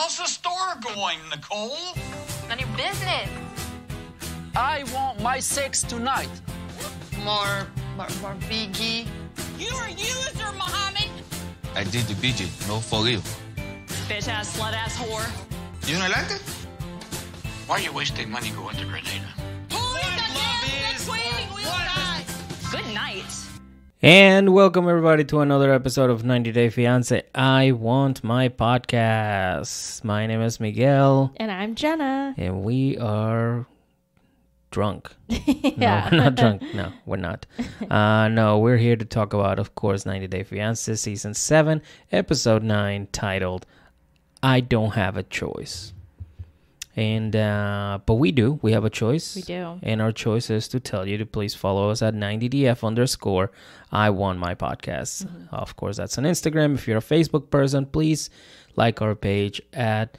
How's the store going, Nicole? None of your business. I want my sex tonight. More biggie. You're a user, Mohammed. I did the BG, no for real. Bitch ass, slut ass whore. You don't like it? Why are you wasting money going to Grenada? Who is the damn queen? We'll die. Good night. And welcome everybody to another episode of 90 Day Fiance. I want my podcast. My name is Miguel. And I'm Jenna. And we are drunk. Yeah. No, we're not drunk. No, we're not. No, we're here to talk about, of course, 90 Day Fiance Season 7, Episode 9, titled, I Don't Have a Choice. And, but we do. We have a choice. We do. And our choice is to tell you to please follow us at 90DF_. I want my podcast. Mm-hmm. Of course, that's on Instagram. If you're a Facebook person, please like our page at,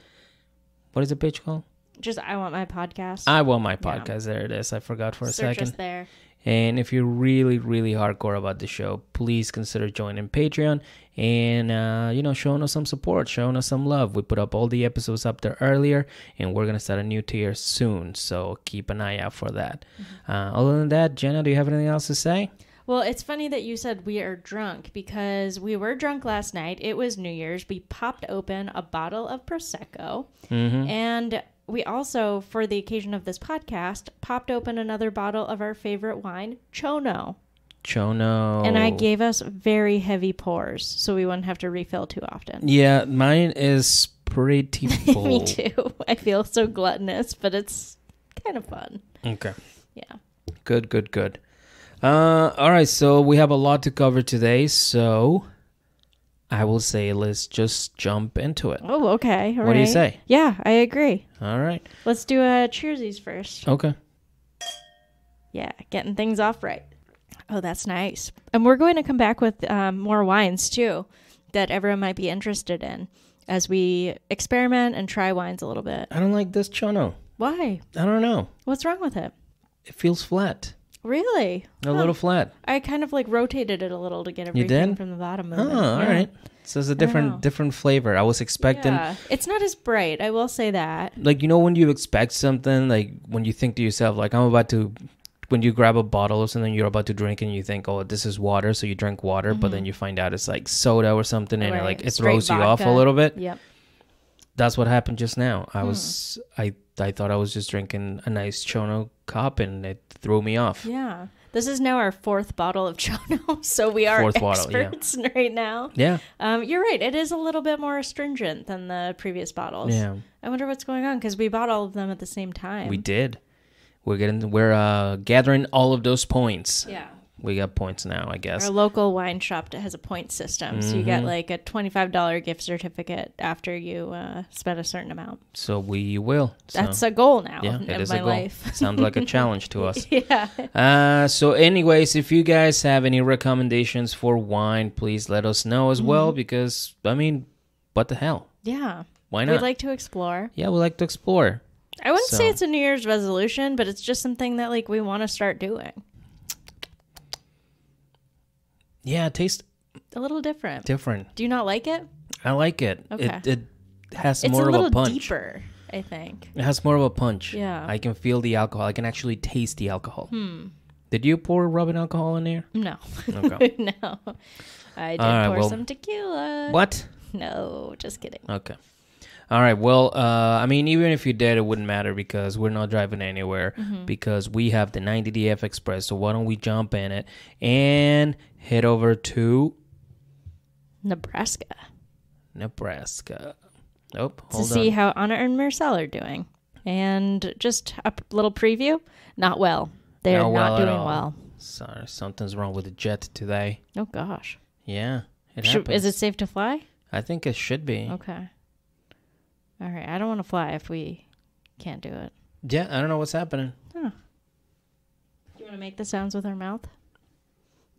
what is the page called? Just I want my podcast. I want my podcast. Yeah. There it is. I forgot for a Search second. us there. And if you're really, really hardcore about the show, please consider joining Patreon and, showing us some support, showing us some love. We put up all the episodes up there earlier, and we're going to start a new tier soon. So keep an eye out for that. Mm-hmm. Other than that, Jenna, do you have anything else to say? Well, it's funny that you said we are drunk because we were drunk last night. It was New Year's. We popped open a bottle of Prosecco. Mm-hmm. And we also, for the occasion of this podcast, popped open another bottle of our favorite wine, Chono. And I gave us very heavy pours, so we wouldn't have to refill too often. Yeah, mine is pretty full. Me too. I feel so gluttonous, but it's kind of fun. Okay. Yeah. Good. All right, so we have a lot to cover today, so I will say let's just jump into it. Oh, okay. What do you say? Yeah, I agree. All right. Let's do a cheersies first. Okay. Yeah, getting things off right. Oh, that's nice. And we're going to come back with more wines, too, that everyone might be interested in as we experiment and try wines a little bit. I don't like this Chono. Why? I don't know. What's wrong with it? It feels flat. Really? A little flat. I kind of rotated it a little to get everything from the bottom moving. Oh, all right. So it's a different flavor. I was expecting. Yeah. It's not as bright. I will say that. When you expect something, when you think to yourself, when you grab a bottle or something, you're about to drink and you think, oh, this is water. So you drink water, but then you find out it's like soda or something and it throws you off a little bit. Yep. That's what happened just now. I thought I was just drinking a nice Chono cup and it threw me off. Yeah. This is now our fourth bottle of Chono, so we are experts right now. Yeah. You're right. It is a little bit more astringent than the previous bottles. Yeah. I wonder what's going on because we bought all of them at the same time. We did. We're gathering all of those points. Yeah. We got points now, I guess. Our local wine shop has a point system, so you get a $25 gift certificate after you spend a certain amount. So we will. That's a goal now of my life. Sounds like a challenge to us. Yeah. So anyways, if you guys have any recommendations for wine, please let us know as well because, what the hell? Yeah. Why not? We'd like to explore. Yeah, we like to explore. I wouldn't say it's a New Year's resolution, but it's just something that we want to start doing. Yeah, it tastes a little different. Do you not like it? I like it. Okay. It has it's more of a punch. It's a little deeper, I think. It has more of a punch. Yeah. I can feel the alcohol. I can actually taste the alcohol. Did you pour rubbing alcohol in there? No. Okay. No. I did pour some tequila. What? No, just kidding. Okay. All right. Well, even if you did, it wouldn't matter because we're not driving anywhere because we have the 90DF Express. So why don't we jump in it and head over to Nebraska. Oh, hold on. To see how Anna and Mursel are doing. And just a little preview. Not well. They're not doing well. Sorry, something's wrong with the jet today. Oh, gosh. Yeah, it happens. Is it safe to fly? I think it should be. Okay. All right. I don't want to fly if we can't do it. Yeah, I don't know what's happening. Huh. Do you want to make the sounds with our mouth?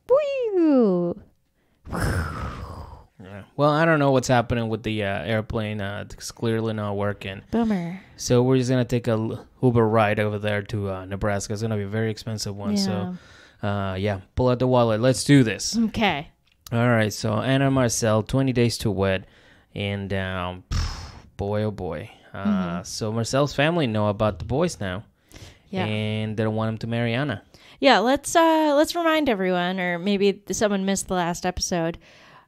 Woo! Yeah. Well, I don't know what's happening with the airplane. It's clearly not working. Bummer. So we're just going to take a Uber ride over there to Nebraska. It's going to be a very expensive one. Yeah. So, pull out the wallet. Let's do this. Okay. All right. So Anna and Mursel, 20 Days to Wed. And boy, oh boy. So Marcel's family know about the boys now. Yeah. And they don't want him to marry Anna. Yeah, let's remind everyone, or maybe someone missed the last episode.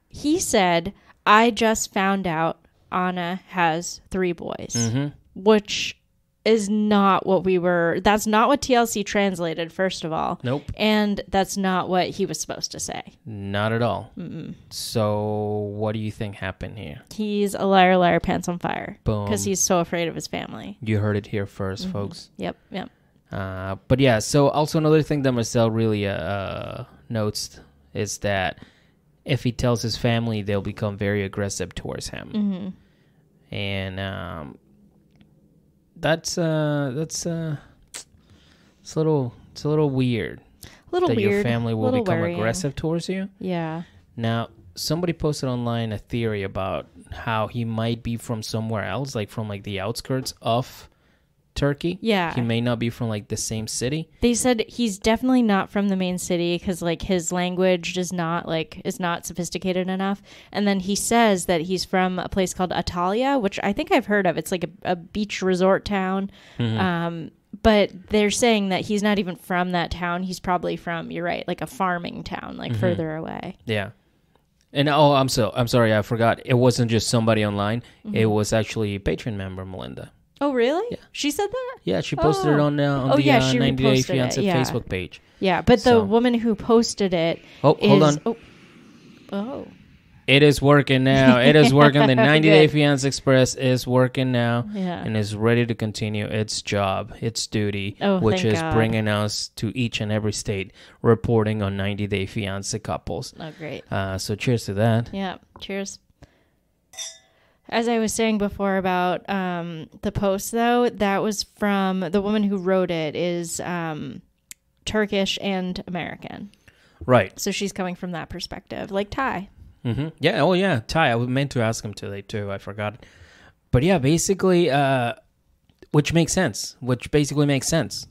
He said, I just found out Anna has 3 boys, which is not what that's not what TLC translated, first of all. Nope. And that's not what he was supposed to say. Not at all. So what do you think happened here? He's a liar, liar, pants on fire. Boom. Because he's so afraid of his family. You heard it here first, folks. Yep. But yeah, so also another thing that Marcel really notes is that if he tells his family, they'll become very aggressive towards him. And it's a little weird. That your family will become aggressive towards you. Yeah. Now, somebody posted online a theory about how he might be from somewhere else, like from like the outskirts of Turkey. Yeah. He may not be from like the same city. They said he's definitely not from the main city because like his language is not sophisticated enough. And then he says that he's from a place called Antalya, which I think I've heard of. It's like a beach resort town. But they're saying that he's not even from that town. He's probably from, you're right, like a farming town, like further away. Yeah. And I'm sorry, I forgot. It wasn't just somebody online. It was actually a Patreon member, Melinda. Oh, really? Yeah. She said that? Yeah, she posted it on the 90 Day Fiance Facebook page. Yeah, but the woman who posted it hold on. Oh. It is working now. It is working. The 90 Day Fiance Express is working now and is ready to continue its job, its duty, which is bringing us to each and every state, reporting on 90 Day Fiance couples. Oh, great. So cheers to that. Yeah, cheers. As I was saying before about the post, though, that was from the woman who wrote it is Turkish and American. Right. So she's coming from that perspective, like Ty. Yeah. Oh, yeah. Ty. I was meant to ask him today, too. I forgot. But yeah, basically, which basically makes sense.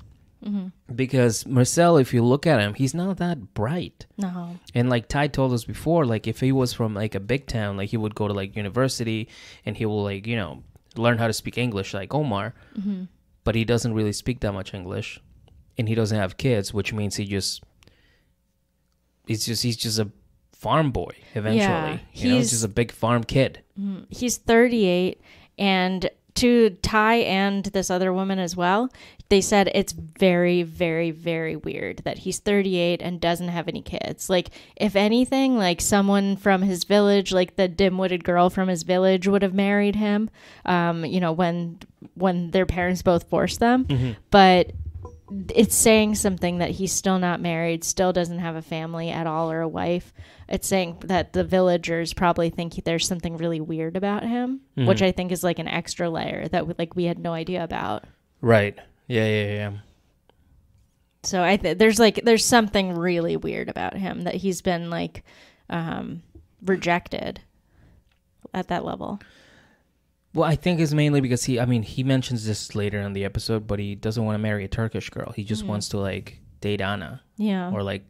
Because Mursel, if you look at him, he's not that bright. No. And like Ty told us before, like if he was from like a big town, like he would go to like university and he will like, learn how to speak English like Omar. But he doesn't really speak that much English. And he doesn't have kids, which means he's just a farm boy eventually. Yeah, he's just a big farm kid. He's 38, and to Ty and this other woman as well, they said it's very, very, very weird that he's 38 and doesn't have any kids. Like, if anything, like someone from his village, like the dim-witted girl from his village would have married him, when their parents both forced them. But it's saying something that he's still not married, still doesn't have a family at all or a wife. It's saying that the villagers probably think there's something really weird about him, which I think is like an extra layer that we had no idea about. Right. Yeah. So I there's something really weird about him that he's been like rejected at that level. Well, I think it's mainly because he mentions this later in the episode, but he doesn't want to marry a Turkish girl. He just wants to like date Anna. Yeah. Or like,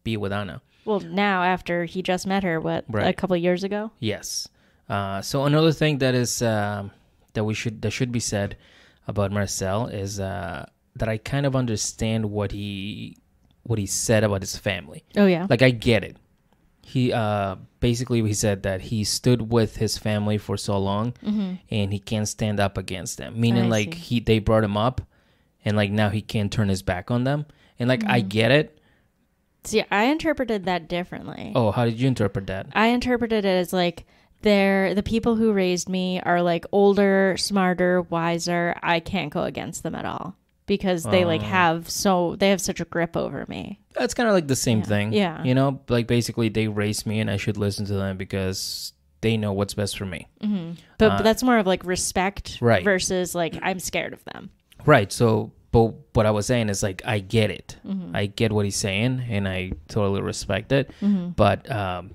be with Anna. Well, now after he just met her, a couple of years ago? Yes. So another thing that is that should be said about Mursel is that I kind of understand what he said about his family. Oh yeah. Like I get it. He basically said that he stood with his family for so long and he can't stand up against them. Meaning they brought him up and like now he can't turn his back on them. And like I get it. See, I interpreted that differently. Oh, how did you interpret that? I interpreted it as like the people who raised me are like older, smarter, wiser. I can't go against them at all because they have such a grip over me. That's kind of like the same thing. Yeah. Like basically they raised me and I should listen to them because they know what's best for me. But that's more of like respect versus like I'm scared of them. Right. So, but what I was saying is like I get it. I get what he's saying and I totally respect it. But the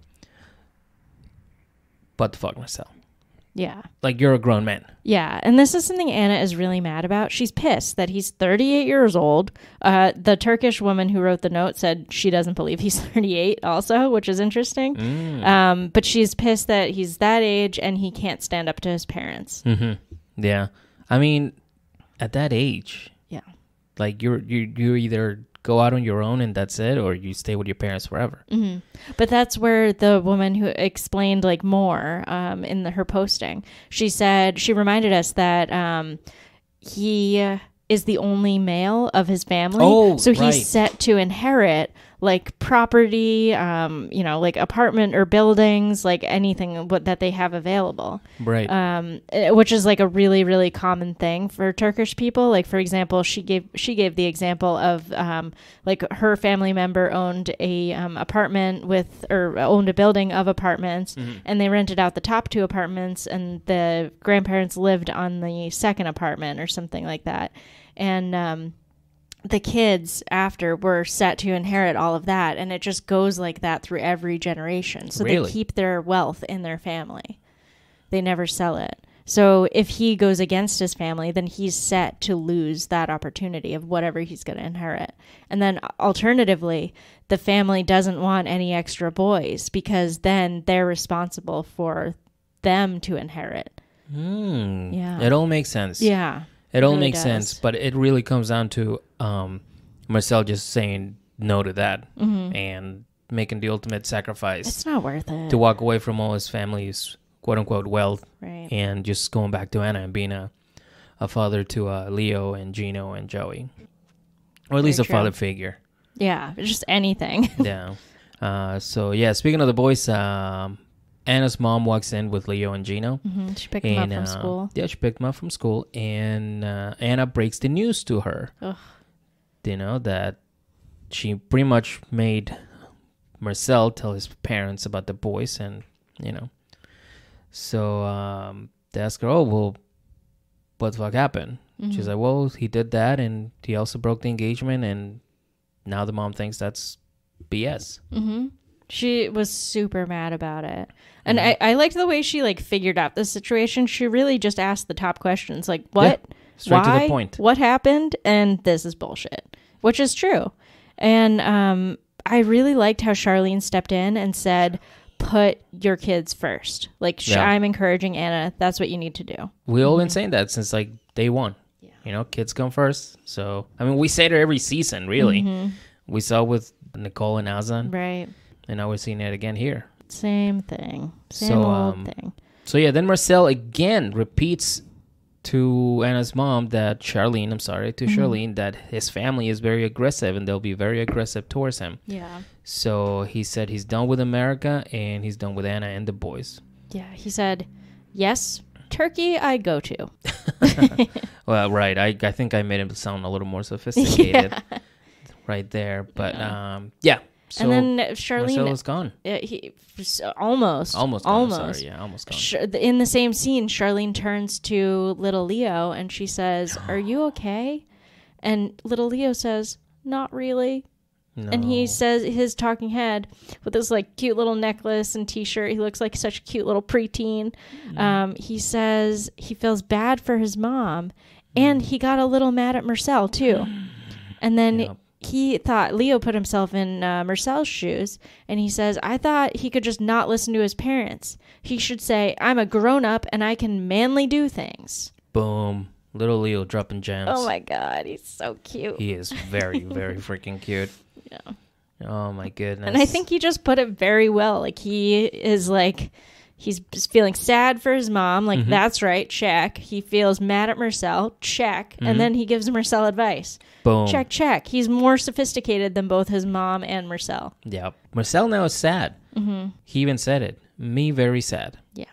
fuck myself. Yeah. Like you're a grown man. Yeah. And this is something Anna is really mad about. She's pissed that he's 38 years old. The Turkish woman who wrote the note said she doesn't believe he's 38 also, which is interesting. But she's pissed that he's that age and he can't stand up to his parents. Yeah. I mean, at that age, Yeah. like you either go out on your own and that's it, or you stay with your parents forever. Mm-hmm. But that's where the woman who explained like more in her posting, she said, she reminded us that he is the only male of his family. Oh, so he's right. set to inherit like property, like apartment or buildings, like anything that they have available. Right. Which is like a really, really common thing for Turkish people. Like, for example, she gave the example of like her family member owned a apartment owned a building of apartments, and they rented out the top 2 apartments, and the grandparents lived on the second apartment or something like that. And the kids after were set to inherit all of that, and it just goes like that through every generation. So Really? they keep their wealth in their family. They never sell it. So if he goes against his family, then he's set to lose that opportunity of whatever he's going to inherit. And then alternatively, the family doesn't want any extra boys because then they're responsible for them to inherit. Yeah. It all makes sense. Yeah. It all really makes does. sense, but it really comes down to Mursel just saying no to that and making the ultimate sacrifice It's not worth it. to walk away from all his family's quote-unquote wealth, Right. and just going back to Anna and being a father to Leo and Gino and Joey. Or at least a true. father figure. Yeah, just anything. Yeah. So, yeah, speaking of the boys, Anna's mom walks in with Leo and Gino. She picked him up from school. Yeah, she picked him up from school, and Anna breaks the news to her. Ugh. You know, that she pretty much made Mursel tell his parents about the boys, and, so they ask her, oh, well, what the fuck happened? She's like, well, he did that, and he also broke the engagement, and now the mom thinks that's BS. She was super mad about it. And I liked the way she like figured out the situation. She really just asked the top questions, like what, straight to the why, point. what happened, and this is bullshit, which is true. And I really liked how Charlene stepped in and said, put your kids first. Like, I'm encouraging Anna. That's what you need to do. We all been saying that since like day one. Yeah. Kids come first. So, I mean, we say it every season, really. We saw it with MIKOL and Azan. Right. And now we're seeing it again here. Same thing. Same old thing. So, yeah, then Mursel again repeats to Anna's mom that Charlene, that his family is very aggressive and they'll be very aggressive towards him. Yeah. So he said he's done with America and he's done with Anna and the boys. Yeah. He said, yes, Turkey I go to. Well, right. I think I made him sound a little more sophisticated right there. But, yeah. So and then Charlene... Mursel is gone. Almost. Sorry, yeah, almost gone. In the same scene, Charlene turns to little Leo and she says, are you okay? And little Leo says, not really. No. And he says, his talking head with this like cute little necklace and t-shirt, he looks like such a cute little preteen. He says he feels bad for his mom, and he got a little mad at Mursel too. And then he thought, Leo put himself in Mursel's shoes, and he says, I thought he could just not listen to his parents. He should say, I'm a grown-up and I can manly do things. Boom. Little Leo dropping gems. Oh my God, he's so cute. He is very, very freaking cute. Yeah. Oh my goodness. And I think he just put it very well. Like, he is like, he's just feeling sad for his mom. Like, that's right, check. He feels mad at Mursel, check. And then he gives Mursel advice. Boom. Check, check. He's more sophisticated than both his mom and Mursel. Yeah. Mursel now is sad. He even said it. Me very sad. Yeah.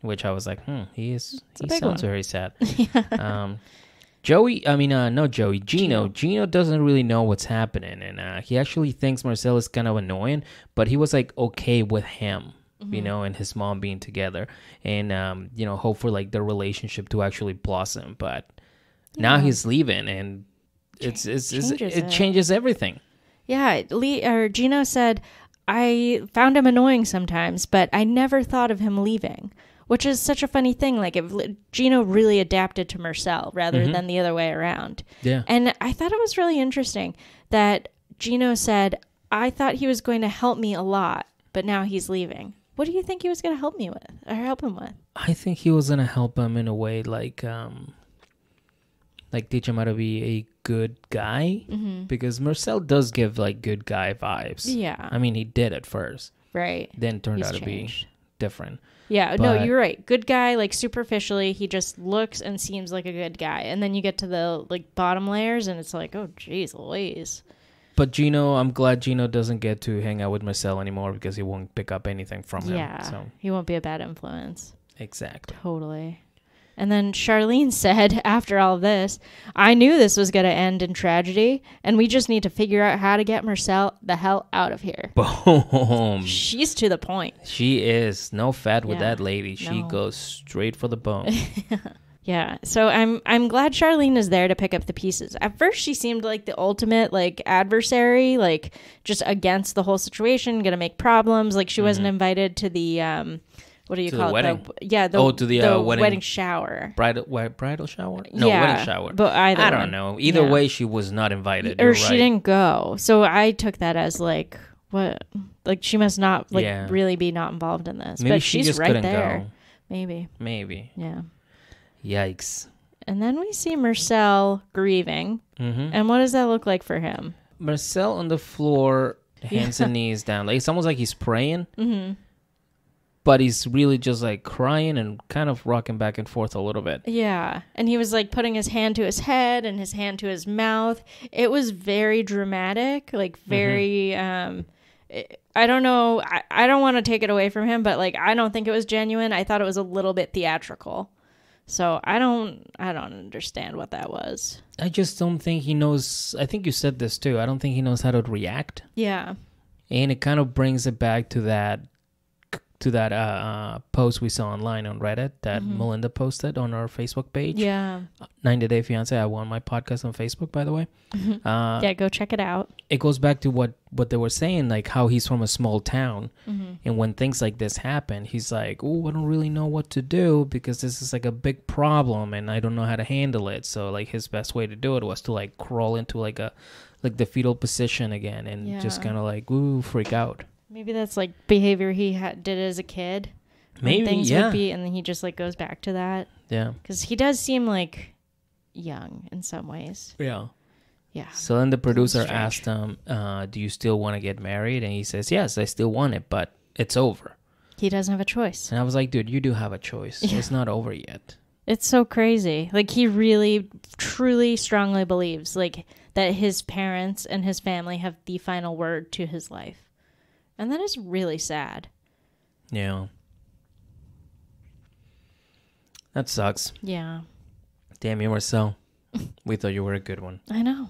Which I was like, he big sounds one. very sad. Gino. Gino doesn't really know what's happening, and he actually thinks Mursel is kind of annoying, but he was like okay with him, and his mom being together, and hope for like their relationship to actually blossom. But now he's leaving, and it changes everything. Yeah, Gino said, I found him annoying sometimes, but I never thought of him leaving. Which is such a funny thing. Like, if Gino really adapted to Mursel rather than the other way around. Yeah. And I thought it was really interesting that Gino said, I thought he was going to help me a lot, but now he's leaving. What do you think he was going to help him with? I think he was gonna help him in a way like teach him how to be a good guy, because Mursel does give like good guy vibes. Yeah. I mean, he did at first, Right. then turned He's out to changed. be different. Yeah, But- no, you're right. Good guy, like superficially, he just looks and seems like a good guy. And then you get to the like bottom layers and it's like, oh, geez, Louise. But Gino, I'm glad Gino doesn't get to hang out with Mursel anymore because he won't pick up anything from him. Yeah, So he won't be a bad influence. exactly. Totally. And then Charlene said, after all this, I knew this was going to end in tragedy, and we just need to figure out how to get Mursel the hell out of here. Boom. She's to the point. She is no fat with Yeah, that lady. She no. goes straight for the bone. Yeah, so I'm glad Charlene is there to pick up the pieces. At first, she seemed like the ultimate like adversary, like just against the whole situation, gonna make problems. Like she wasn't invited to the what do you To call the it? wedding. To the wedding shower. Bridal shower? No, Yeah, wedding shower. but either I don't one. know. Either Yeah. way, she was not invited. Or You're she right. didn't go. So I took that as like what? Like she must not like Yeah. really be not involved in this. Maybe but she she's just right couldn't there. go. Maybe. Maybe. Yeah. Yikes. And then we see Mursel grieving. Mm-hmm. And what does that look like for him? Mursel on the floor, hands and knees down. Like it's almost like he's praying. Mm-hmm. But he's really just like crying and kind of rocking back and forth a little bit. Yeah. And he was like putting his hand to his head and his hand to his mouth. It was very dramatic, like very I don't know. I don't want to take it away from him, but like I don't think it was genuine. I thought it was a little bit theatrical. So I don't understand what that was. I just don't think he knows. I think you said this too. I don't think he knows how to react. Yeah. And it kind of brings it back to that post we saw online on Reddit that Melinda posted on our Facebook page. Yeah. 90 Day Fiance. I won my podcast on Facebook, by the way. Yeah, go check it out. It goes back to what they were saying, like how he's from a small town. And when things like this happen, he's like, oh, I don't really know what to do because this is like a big problem and I don't know how to handle it. So like his best way to do it was to like crawl into like the fetal position again and just Yeah. kind of like, ooh, freak out. Maybe that's like behavior he did as a kid. when Maybe, things yeah. would be, and then he just like goes back to that. Yeah. Because he does seem like young in some ways. Yeah. Yeah. So then the producer Strange. asked him, do you still want to get married? And he says, yes, I still want it, but it's over. He doesn't have a choice. And I was like, dude, you do have a choice. Yeah. It's not over yet. It's so crazy. Like he really, truly, strongly believes like that his parents and his family have the final word to his life. And that is really sad. Yeah. That sucks. Yeah. Damn you, Marcel. We thought you were a good one. I know.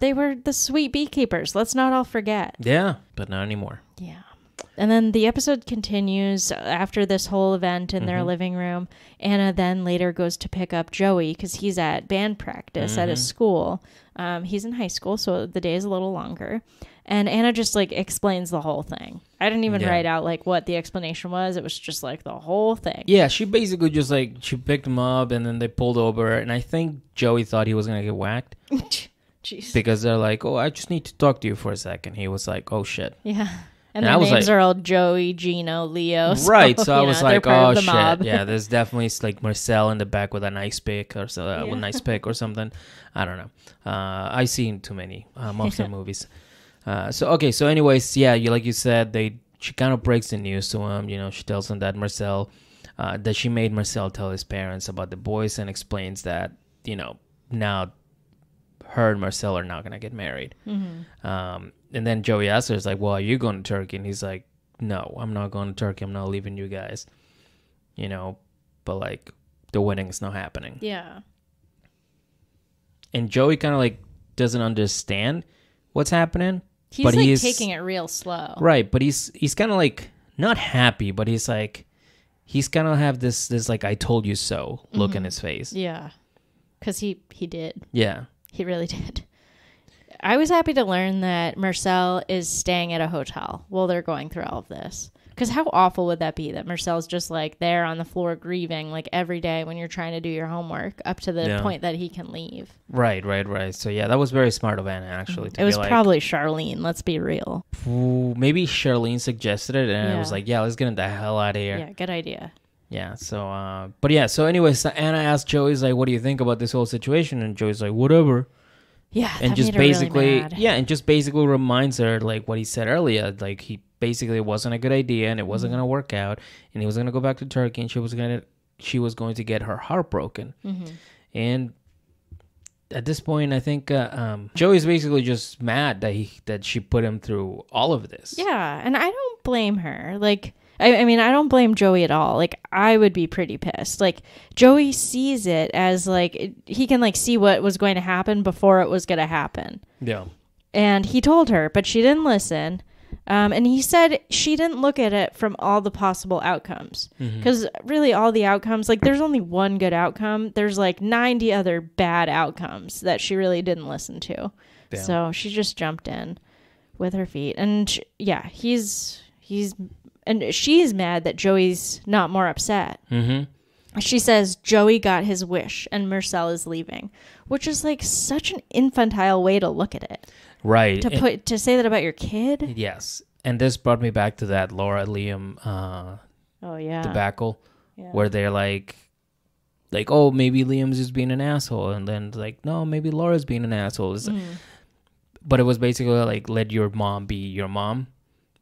They were the sweet beekeepers. Let's not all forget. Yeah, but not anymore. Yeah. And then the episode continues after this whole event in their living room. Anna then later goes to pick up Joey because he's at band practice at his school. He's in high school, so the day is a little longer. And Anna just like explains the whole thing. I didn't even write out like what the explanation was. It was just like the whole thing. Yeah, she basically just like, she picked him up and then they pulled over. And I think Joey thought he was going to get whacked. Jeez. Because they're like, oh, I just need to talk to you for a second. He was like, oh, shit. Yeah. And And their I was names like- are all Joey, Gino, Leo. Right, so I you was know, they're like, part oh of the shit, mob. yeah. There's definitely like Marcel in the back with an ice pick or so, with an ice pick or something. I don't know. I seen too many mobster movies. So anyways, yeah, like you said, she kind of breaks the news to him. You know, she tells him that that she made Marcel tell his parents about the boys and explains that now her and Marcel are not gonna get married. And then Joey asks her, "Is like, well, are you going to Turkey?" And he's like, "No, I'm not going to Turkey. I'm not leaving you guys." But like the wedding is not happening. Yeah. And Joey kind of like doesn't understand what's happening. He's but like he's taking it real slow. right. But he's kind of like not happy, but he's kind of have this like I told you so look in his face. Yeah. Because he did. Yeah. He really did. I was happy to learn that Mursel is staying at a hotel while they're going through all of this. Because how awful would that be that Marcel's just like there on the floor grieving like every day when you're trying to do your homework up to the point that he can leave. Right. So yeah, that was very smart of Anna actually. It was probably Charlene. Let's be real. Maybe Charlene suggested it, and I was like, yeah, let's get the hell out of here. Yeah, good idea. Yeah. So, but yeah. So anyway, so Anna asked Joey's like, what do you think about this whole situation? And Joey's like, whatever. Yeah, and that just made her basically, really mad. and just basically reminds her like what he said earlier, like he basically it wasn't a good idea and it wasn't gonna work out, and he was gonna go back to Turkey, and she was going to get her heart broken, and at this point, I think Joey's basically just mad that she put him through all of this. Yeah, and I don't blame her. Like, I mean, I don't blame Joey at all. Like, I would be pretty pissed. Like, Joey sees it as, like, he can, like, see what was going to happen before it was going to happen. Yeah. And he told her, but she didn't listen. And he said she didn't look at it from all the possible outcomes. Because really all the outcomes, like, there's only one good outcome. There's, like, 90 other bad outcomes that she really didn't listen to. Damn. So she just jumped in with her feet. And, he's... And she's mad that Joey's not more upset. She says Joey got his wish and Mursel is leaving, which is like such an infantile way to look at it. Right. To say that about your kid. Yes. And this brought me back to that Laura Liam debacle where they're like, oh, maybe Liam's just being an asshole. And then like, no, maybe Laura's being an asshole. But it was basically like, let your mom be your mom.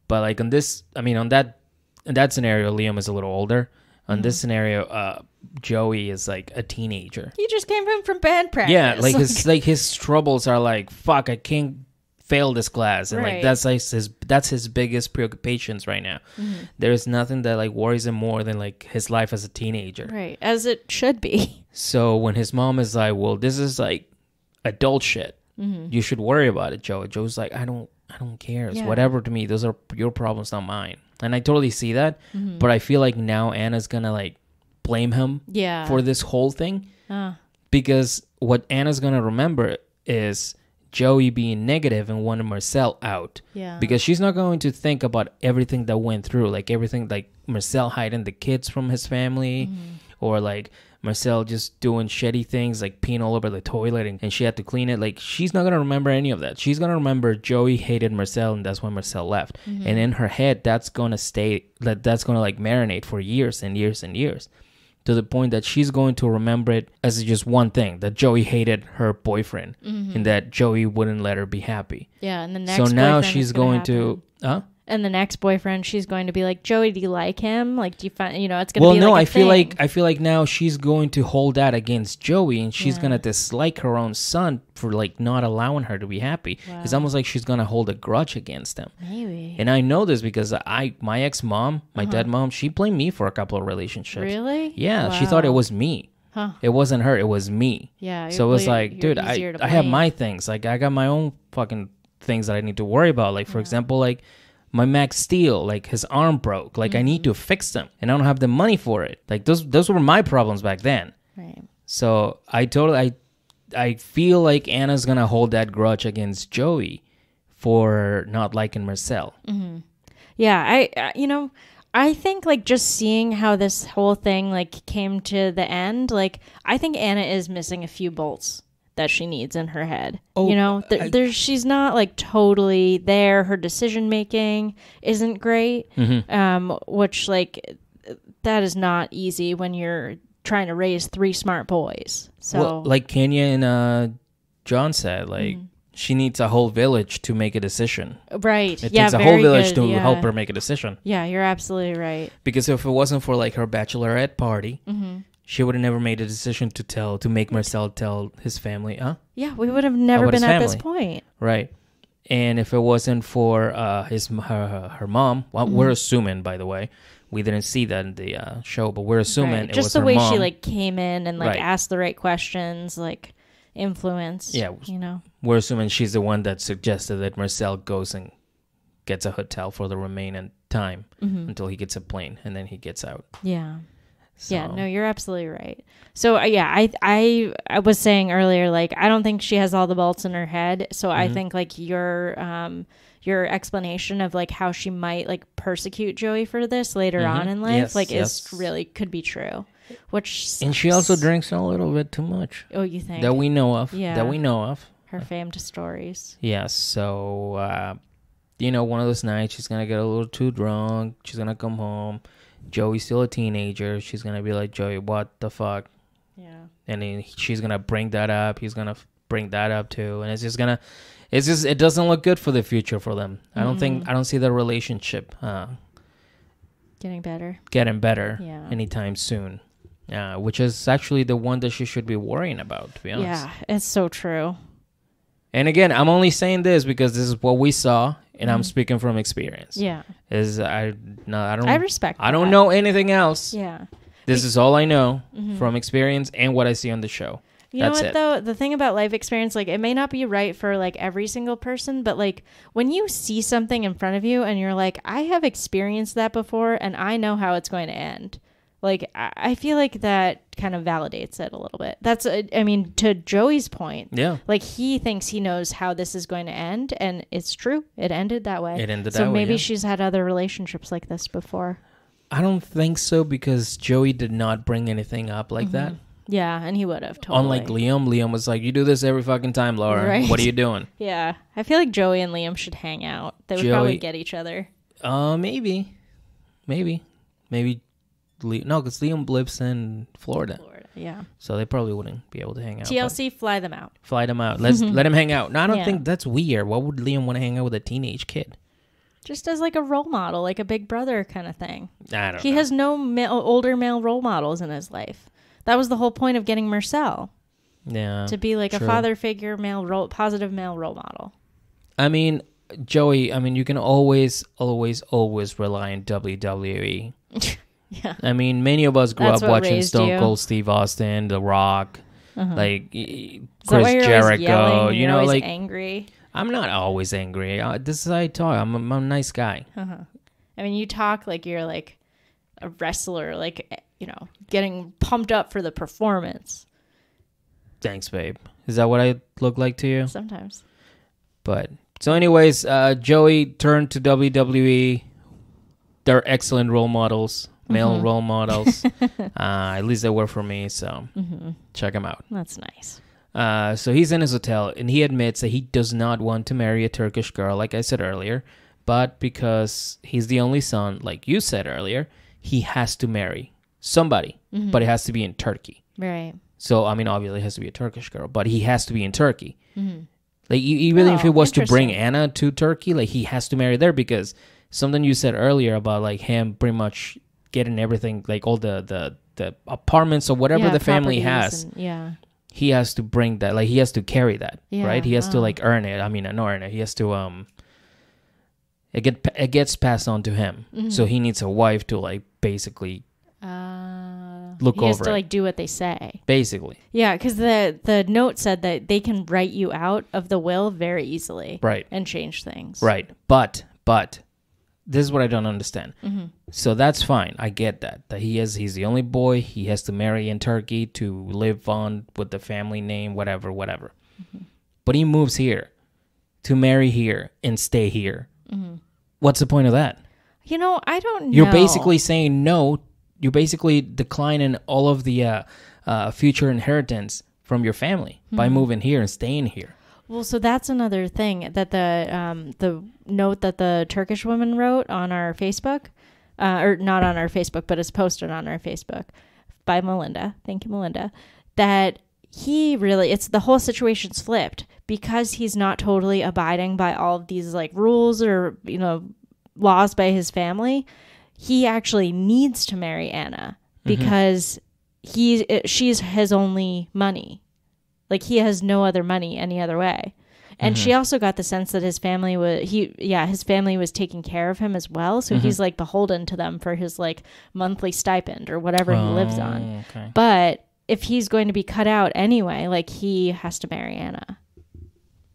But like in that scenario, Liam is a little older. On this scenario, Joey is like a teenager. He just came home from band practice. Yeah, like his troubles are like, fuck, I can't fail this class, and like that's his biggest preoccupations right now. There's nothing that like worries him more than like his life as a teenager. Right, as it should be. So when his mom is like, well, this is like adult shit. You should worry about it, Joe. Joe's like, I don't care. It's whatever to me. Those are your problems, not mine. And I totally see that. But I feel like now Anna's going to like blame him for this whole thing. Because what Anna's going to remember is Joey being negative and wanting Mursel out. Yeah. Because she's not going to think about everything that went through. Like everything, like Mursel hiding the kids from his family. Or like Mursel just doing shitty things like peeing all over the toilet and she had to clean it. Like she's not going to remember any of that. She's going to remember Joey hated Mursel and that's when Mursel left. And in her head, that's going to stay, that's going to like marinate for years and years and years. To the point that she's going to remember it as just one thing, that Joey hated her boyfriend and that Joey wouldn't let her be happy. Yeah, and the next So now she's going to... And the next boyfriend, she's going to be like, Joey, do you like him? Like, do you find, it's going to be like I feel like now she's going to hold that against Joey, and she's going to dislike her own son for like not allowing her to be happy. Wow. It's almost like she's going to hold a grudge against him. Maybe. And I know this because my ex-mom, my dead mom, she blamed me for a couple of relationships. Really? Yeah, she thought it was me. Huh. It wasn't her, it was me. Yeah. So it was like, dude, I have my things. Like, I got my own fucking things that I need to worry about. Like, for example, like, my Max Steel, like his arm broke. Like I need to fix them, and I don't have the money for it. Like those were my problems back then. Right. So I feel like Anna's gonna hold that grudge against Joey for not liking Mursel. Yeah, I think like just seeing how this whole thing like came to the end, like I think Anna is missing a few bolts that she needs in her head. She's not like totally there. Her decision making isn't great, which like that is not easy when you're trying to raise 3 smart boys. So like Kenya and John said, like she needs a whole village to make a decision. Right. It takes a whole village to help her make a decision. Yeah, you're absolutely right. Because if it wasn't for like her bachelorette party, she would have never made a decision to make Mursel tell his family, Yeah, we would have never been at this point. Right. And if it wasn't for her mom, well, we're assuming, by the way, we didn't see that in the show, but we're assuming it was her mom. Just the way she like came in and like asked the right questions, like influence. Yeah, we're assuming she's the one that suggested that Mursel goes and gets a hotel for the remaining time until he gets a plane and then he gets out. Yeah. So. Yeah, no, you're absolutely right. So I was saying earlier, like I don't think she has all the bolts in her head. So I think like your your explanation of like how she might like persecute Joey for this later on in life, is really could be true. And she also drinks a little bit too much. Oh, you think? That we know of. Yeah. That we know of. Her famed stories. Yes. So, one of those nights she's going to get a little too drunk. She's going to come home. Joey's still a teenager. She's going to be like, Joey, what the fuck? Yeah. And then she's going to bring that up. He's going to bring that up too. And it doesn't look good for the future for them. I don't see their relationship getting better anytime soon. Which is actually the one that she should be worrying about, to be honest. Yeah, it's so true. And again, I'm only saying this because this is what we saw, and I'm speaking from experience. Yeah. I respect I don't know anything else. Yeah. This is all I know from experience and what I see on the show. You know what, though? The thing about life experience, like, it may not be right for, like, every single person, but, like, when you see something in front of you and you're like, I have experienced that before and I know how it's going to end. Like, I feel like that kind of validates it a little bit. That's, I mean, to Joey's point. Yeah. Like, he thinks he knows how this is going to end, and it's true. It ended that way. So maybe she's had other relationships like this before. I don't think so, because Joey did not bring anything up like that. Yeah, and he would have, totally. Unlike Liam was like, you do this every fucking time, Laura. Right. What are you doing? Yeah. I feel like Joey and Liam should hang out. They would probably get each other. Maybe. No, because Liam lives in Florida. Yeah. So they probably wouldn't be able to hang out. TLC, fly them out. Let him hang out. No, I don't think that's weird. Why would Liam want to hang out with a teenage kid? Just as like a role model, like a big brother kind of thing. I don't know. He has no older male role models in his life. That was the whole point of getting Mursel. Yeah. To be like a father figure, positive male role model. I mean, Joey, you can always rely on WWE. Yeah. I mean, many of us grew up watching Stone Cold Steve Austin, The Rock, like Chris Jericho. You know, like angry. I'm not always angry. This is how I talk. I'm a nice guy. I mean, you talk like you're like a wrestler, like, getting pumped up for the performance. Thanks, babe. Is that what I look like to you? Sometimes. But so, anyways, Joey turned to WWE. They're excellent role models. Male role models. At least they were for me, so check them out. That's nice. So he's in his hotel, and he admits that he does not want to marry a Turkish girl, like I said earlier, but because he's the only son, like you said earlier, he has to marry somebody, but it has to be in Turkey. Right. So, obviously it has to be a Turkish girl, but he has to be in Turkey. Like, even if it was to bring Anna to Turkey, like, he has to marry there, because something you said earlier about, like, him pretty much getting everything, like all the apartments or whatever the family has. He has to bring that, like he has to carry that, right? He has to like earn it. Not earn it. He has to it gets passed on to him. So he needs a wife to like basically look over it. He has to like do what they say. Basically. Yeah, because the note said that they can write you out of the will very easily. Right. And change things. Right. But this is what I don't understand. So that's fine. I get that he's the only boy. He has to marry in Turkey to live on with the family name, whatever. But he moves here to marry here and stay here. What's the point of that? I don't know. You're basically saying no. You're basically declining all of the future inheritance from your family by moving here and staying here. Well, so that's another thing that the note that the Turkish woman wrote on our Facebook, or not on our Facebook, but it's posted on our Facebook by Melinda. Thank you, Melinda. That it's the whole situation's flipped because he's not totally abiding by all of these like rules or, laws by his family. He actually needs to marry Anna because she's his only money. Like, he has no other money any other way. And she also got the sense that his family was taking care of him as well. So he's like beholden to them for his like monthly stipend or whatever he lives on. Okay. But if he's going to be cut out anyway, like, he has to marry Anna.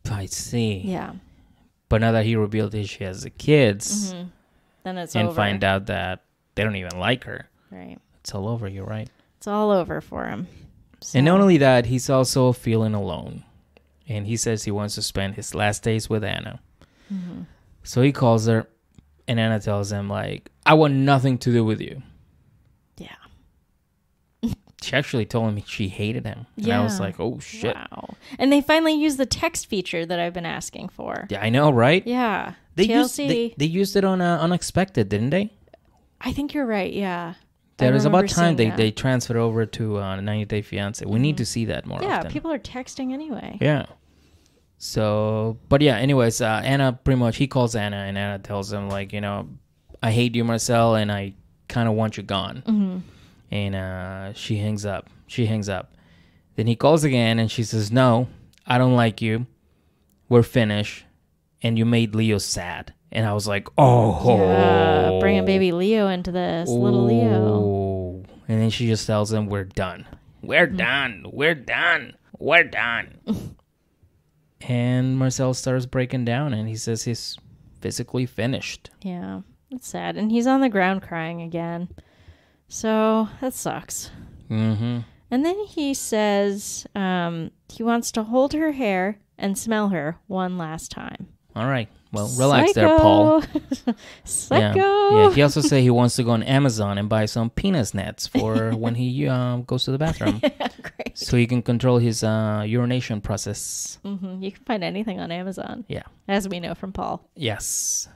I see. Yeah. But now that he revealed that she has the kids, then it's and over. Find out that they don't even like her. Right. It's all over. You're right. It's all over for him. So. And not only that, he's also feeling alone. And he says he wants to spend his last days with Anna. So he calls her, and Anna tells him, like, I want nothing to do with you. Yeah. She actually told him she hated him. And I was like, oh, shit. Wow. And they finally used the text feature that I've been asking for. Yeah, I know, right? Yeah. They TLC. they used it on Unexpected, didn't they? I think you're right, yeah. There is about remember time seeing that. they transferred over to 90 Day Fiance. We need to see that more Yeah, often. people are texting anyway. Yeah. So, but yeah, anyways, Anna pretty much, he calls Anna, and Anna tells him, like, you know, I hate you, Mursel, and I kind of want you gone. Mm-hmm. And she hangs up. Then he calls again, and she says, no, I don't like you. We're finished. And you made Leo sad. And I was like, oh. Yeah, bringing baby Leo into this, little Leo. And then she just tells him, we're done. We're done. We're done. We're done. And Mursel starts breaking down, and he says he's physically finished. Yeah, it's sad. And he's on the ground crying again. So that sucks. Mm-hmm. And then he says he wants to hold her hair and smell her one last time. All right. Well, relax there, Paul. Psycho. Yeah. He also said he wants to go on Amazon and buy some penis nets for when he goes to the bathroom. Great. So he can control his urination process. Mm-hmm. You can find anything on Amazon. Yeah. As we know from Paul. Yes.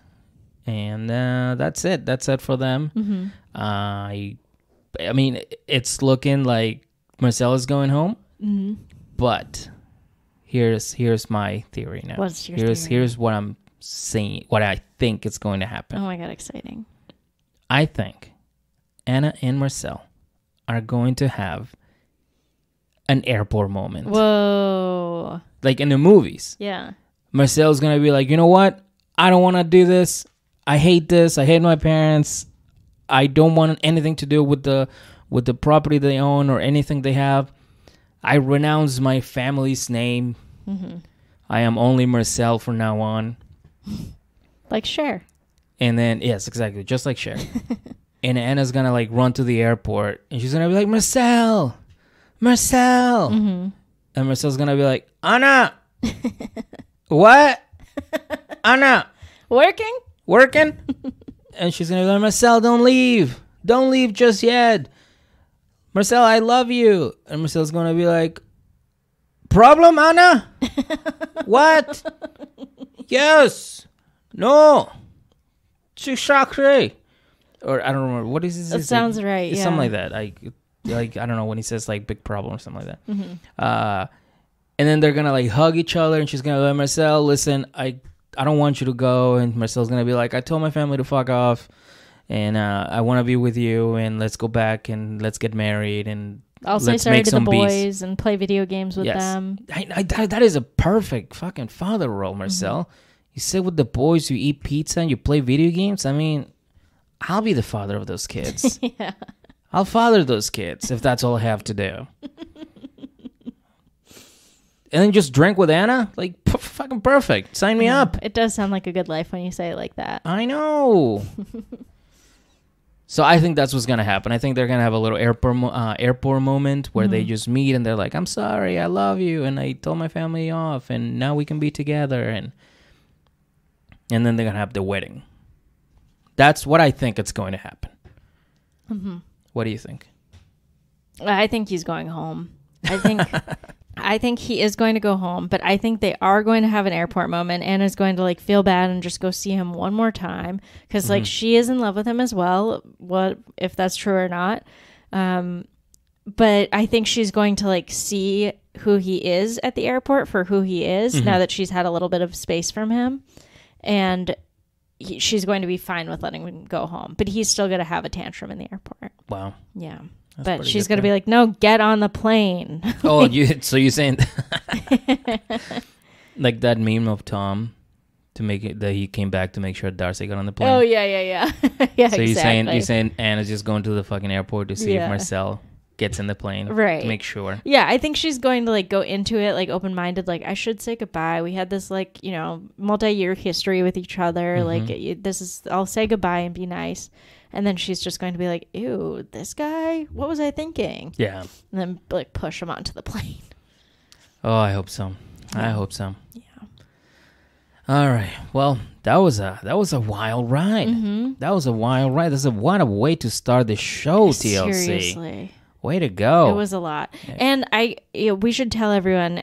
And that's it. That's it for them. Mm-hmm. I mean, it's looking like Mursel is going home. Mm-hmm. But here's my theory now. What's your theory? Here's what I'm saying, what I think is going to happen. Oh my God, exciting. I think Anna and Mursel are going to have an airport moment. Whoa. Like in the movies. Yeah. Marcel's going to be like, you know what? I don't want to do this. I hate this. I hate my parents. I don't want anything to do with the property they own or anything they have. I renounce my family's name. Mm-hmm. I am only Mursel from now on. Like Cher. And then, yes, exactly. Just like Cher. And Anna's going to like run to the airport. And she's going to be like, Mursel. Mm-hmm. And Marcel's going to be like, Anna. What? Anna. Working? And she's going to be like, Mursel, don't leave. Don't leave just yet. Mursel, I love you. And Marcel's going to be like, problem, Anna? What? Yes. No. Chakre. Or I don't remember. What is this? That sounds right, It's yeah. something like that. I don't know, when he says like big problem or something like that. Mm-hmm. And then they're going to like hug each other, and she's going to be like, Mursel, listen, I don't want you to go. And Marcel's going to be like, I told my family to fuck off. And I want to be with you, and let's go back and let's get married, and I'll say let's sorry make to the some boys and play video games with Yes. them. That is a perfect fucking father role, Mursel. Mm-hmm. You sit with the boys, you eat pizza, and you play video games. I mean, I'll be the father of those kids. Yeah. I'll father those kids if that's all I have to do. And then just drink with Anna? Like, fucking perfect. Sign me up. It does sound like a good life when you say it like that. I know. So I think that's what's going to happen. I think they're going to have a little airport moment where they just meet and they're like, I'm sorry, I love you, and I told my family off, and now we can be together. And then they're going to have the wedding. That's what I think it's going to happen. Mm-hmm. What do you think? I think he's going home. I think he is going to go home, but I think they are going to have an airport moment. Anna's going to like feel bad and just go see him one more time because like she is in love with him as well. What if that's true or not? But I think she's going to like see who he is at the airport for who he is now that she's had a little bit of space from him, and she's going to be fine with letting him go home. But he's still going to have a tantrum in the airport. Wow. Yeah. That's But pretty she's good going to there. be like, no, get on the plane. Oh, so you're saying like that meme of Tom to make it that he came back to make sure Darcy got on the plane. Oh, yeah. yeah, So exactly. you're saying Anna's just going to the fucking airport to see if Mursel gets in the plane, Right. To make sure. Yeah, I think she's going to like go into it like open-minded, like I should say goodbye. We had this like, you know, multi-year history with each other. Like I'll say goodbye and be nice. And then she's just going to be like, ew, this guy, what was I thinking? Yeah. And then like push him onto the plane. Oh, I hope so. I hope so. Yeah. All right. Well, that was a wild ride. Mm-hmm. That was a wild ride. What a way to start the show, TLC. Seriously. Way to go. It was a lot. And we should tell everyone,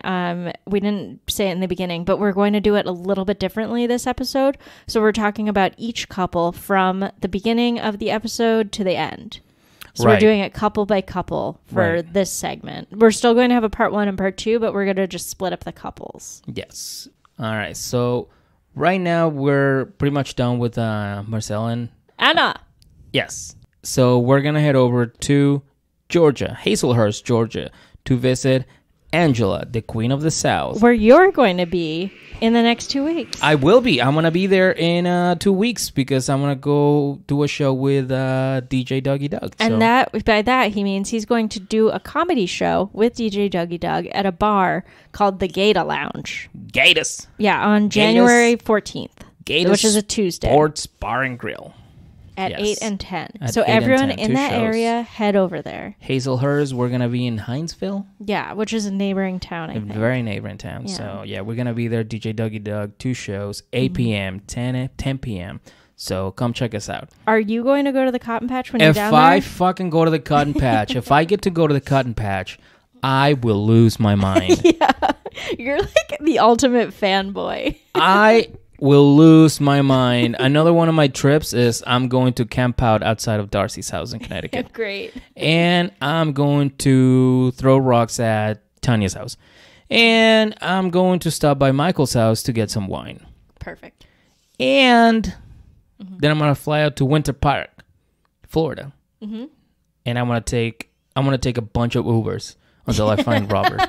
we didn't say it in the beginning, but we're going to do it a little bit differently this episode. So we're talking about each couple from the beginning of the episode to the end. So we're doing it couple by couple for this segment. We're still going to have a part 1 and part 2, but we're going to just split up the couples. Yes. All right. So right now we're pretty much done with Mursel and Anna. Yes. So we're going to head over to Georgia, Hazelhurst, Georgia, to visit Angela, the Queen of the South. Where you're going to be in the next 2 weeks. I will be. I'm going to be there in 2 weeks because I'm going to go do a show with DJ Dougie Doug. And by that, he means he's going to do a comedy show with DJ Dougie Doug at a bar called the Gata Lounge. Gatus. Yeah, on January 14th, Gatus which is a Tuesday. Sports Bar and Grill. At 8 and 10. At so 8 and everyone 10, in two that shows. area, head over there. Hazelhurst, we're going to be in Hinesville. Yeah, which is a neighboring town, I think. Very neighboring town. Yeah. So, yeah, we're going to be there. DJ Dougie Doug, 2 shows, 8 p.m., 10 p.m. So, come check us out. Are you going to go to the Cotton Patch when you're down If I there? fucking go to the Cotton Patch, if I get to go to the Cotton Patch, I will lose my mind. Yeah. You're like the ultimate fanboy. I will lose my mind. Another one of my trips is I'm going to camp out outside of Darcy's house in Connecticut. Great. And I'm going to throw rocks at Tanya's house. And I'm going to stop by Michael's house to get some wine. Perfect. And then I'm going to fly out to Winter Park, Florida. Mm-hmm. And I'm going to take a bunch of Ubers until I find Robert.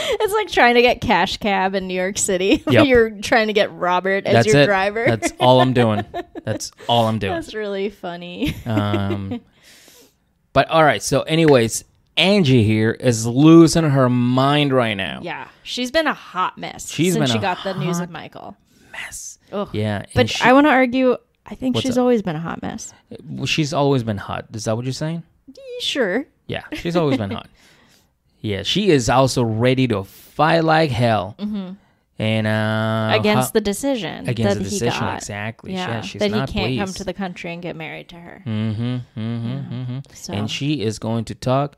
It's like trying to get Cash Cab in New York City. Yep. You're trying to get Robert as your driver. That's all I'm doing. That's all I'm doing. That's really funny. But all right. So anyways, Angie here is losing her mind right now. Yeah. She's been a hot mess since she got the news of MIKOL. Mess. Ugh. Yeah. But I want to argue, I think she's up? always been a hot mess. She's always been hot. Is that what you're saying? Sure. Yeah. She's always been hot. Yeah. She is also ready to fight like hell. Mm-hmm. And against the decision against that the decision, he got. exactly. Yeah, she's that not he can't come pleased. to the country and get married to her. So. And she is going to talk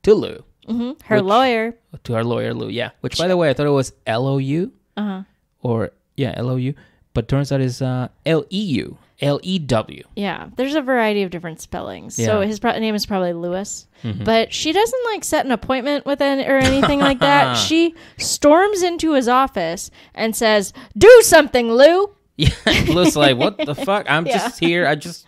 to Lou. Her lawyer. To our lawyer, Lou, yeah. Which, by the way, I thought it was L-O-U. Or, yeah, L-O-U. But turns out it's L-E-U. L-E-W. Yeah, there's a variety of different spellings. Yeah. So his name is probably Lewis. But she doesn't like set an appointment with or anything like that. She storms into his office and says, "Do something, Lou." Yeah, Lou's like, what the fuck? I'm just here. I just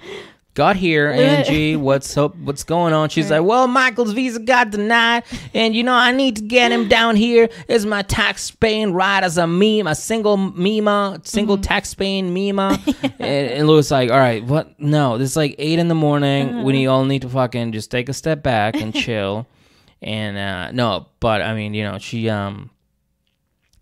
got here, Angie. What's up? What's going on? She's like, well, Michael's visa got denied, and I need to get him down here. It's my tax-paying right as a meme, a single tax-paying meme. And Lou's like, all right, what? No, this is like 8 a.m. We all need to fucking just take a step back and chill. And no, but I mean, she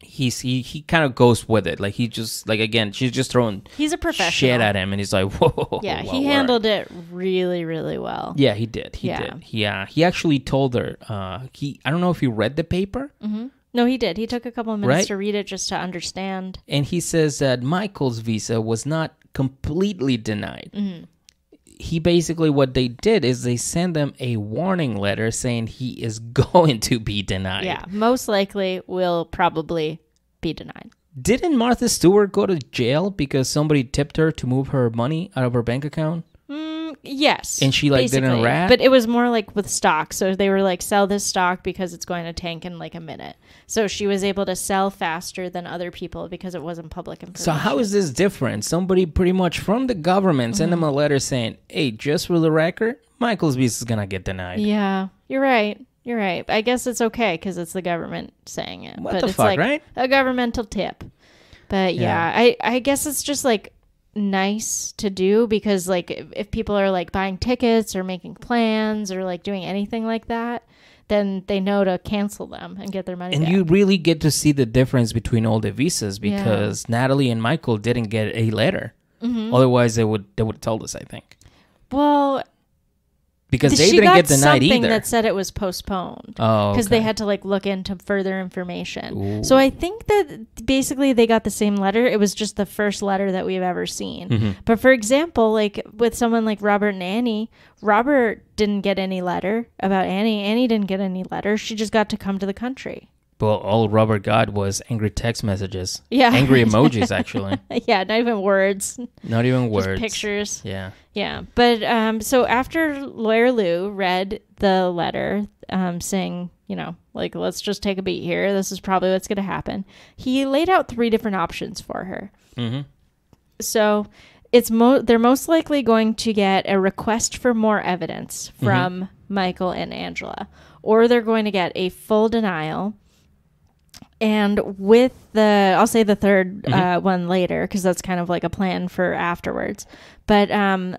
he kind of goes with it. Like he just again, she's just throwing He's a professional. shit at him, and he's like, whoa. Yeah, he handled it really, really well. Yeah, he did. He did. Yeah, he actually told her. I don't know if he read the paper. No, he did. He took a couple of minutes Right? to read it just to understand. And he says that Michael's visa was not completely denied. He basically, what they did is they sent them a warning letter saying he is going to be denied. Yeah, most likely will probably be denied. Didn't Martha Stewart go to jail because somebody tipped her to move her money out of her bank account? Yes. And she, didn't basically. rat? But it was more like with stock. So they were like, sell this stock because it's going to tank in like a minute. So she was able to sell faster than other people because it wasn't public information. So how is this different? Somebody pretty much from the government sent them a letter saying, hey, just for the record, Michael's visa is going to get denied. Yeah, you're right. You're right. I guess it's okay because it's the government saying it. What but the it's fuck, like right? a governmental tip. But yeah, I guess it's just like nice to do because like if people are like buying tickets or making plans or like doing anything like that, then they know to cancel them and get their money And back. you really get to see the difference between all the visas because Natalie and Michael didn't get a letter. Otherwise, they would have told us, I think. Well, Because they she didn't got get denied something either. that said it was postponed. Oh, because they okay. had to like look into further information. Ooh. So I think that basically they got the same letter. It was just the first letter that we've ever seen. Mm-hmm. But for example, like with someone like Robert and Annie, Robert didn't get any letter about Annie. Annie didn't get any letter. She just got to come to the country. Well, all Robert got was angry text messages. Yeah. Angry emojis, actually. Yeah, not even words. Not even Just words. pictures. Yeah. Yeah. But so after Lawyer Lew read the letter saying, you know, like, let's just take a beat here. This is probably what's going to happen. He laid out 3 different options for her. Mm-hmm. So they're most likely going to get a request for more evidence from MIKOL and Angela, or they're going to get a full denial. And with I'll say the third one later, because that's kind of like a plan for afterwards. But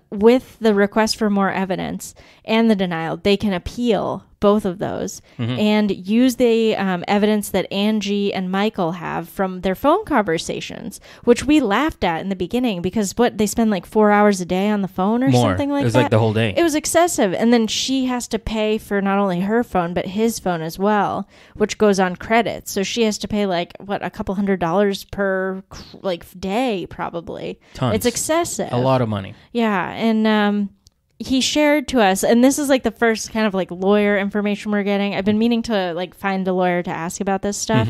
with the request for more evidence and the denial, they can appeal both of those and use the evidence that Angie and MIKOL have from their phone conversations, which we laughed at in the beginning because they spend like 4 hours a day on the phone or something like that. It was like the whole day. It was excessive. And then she has to pay for not only her phone, but his phone as well, which goes on credit. So she has to pay like, a couple $100 per like day, probably. Tons. It's excessive. A lot of money. Yeah. And he shared to us, and this is like the first kind of like lawyer information we're getting. I've been meaning to like find a lawyer to ask about this stuff.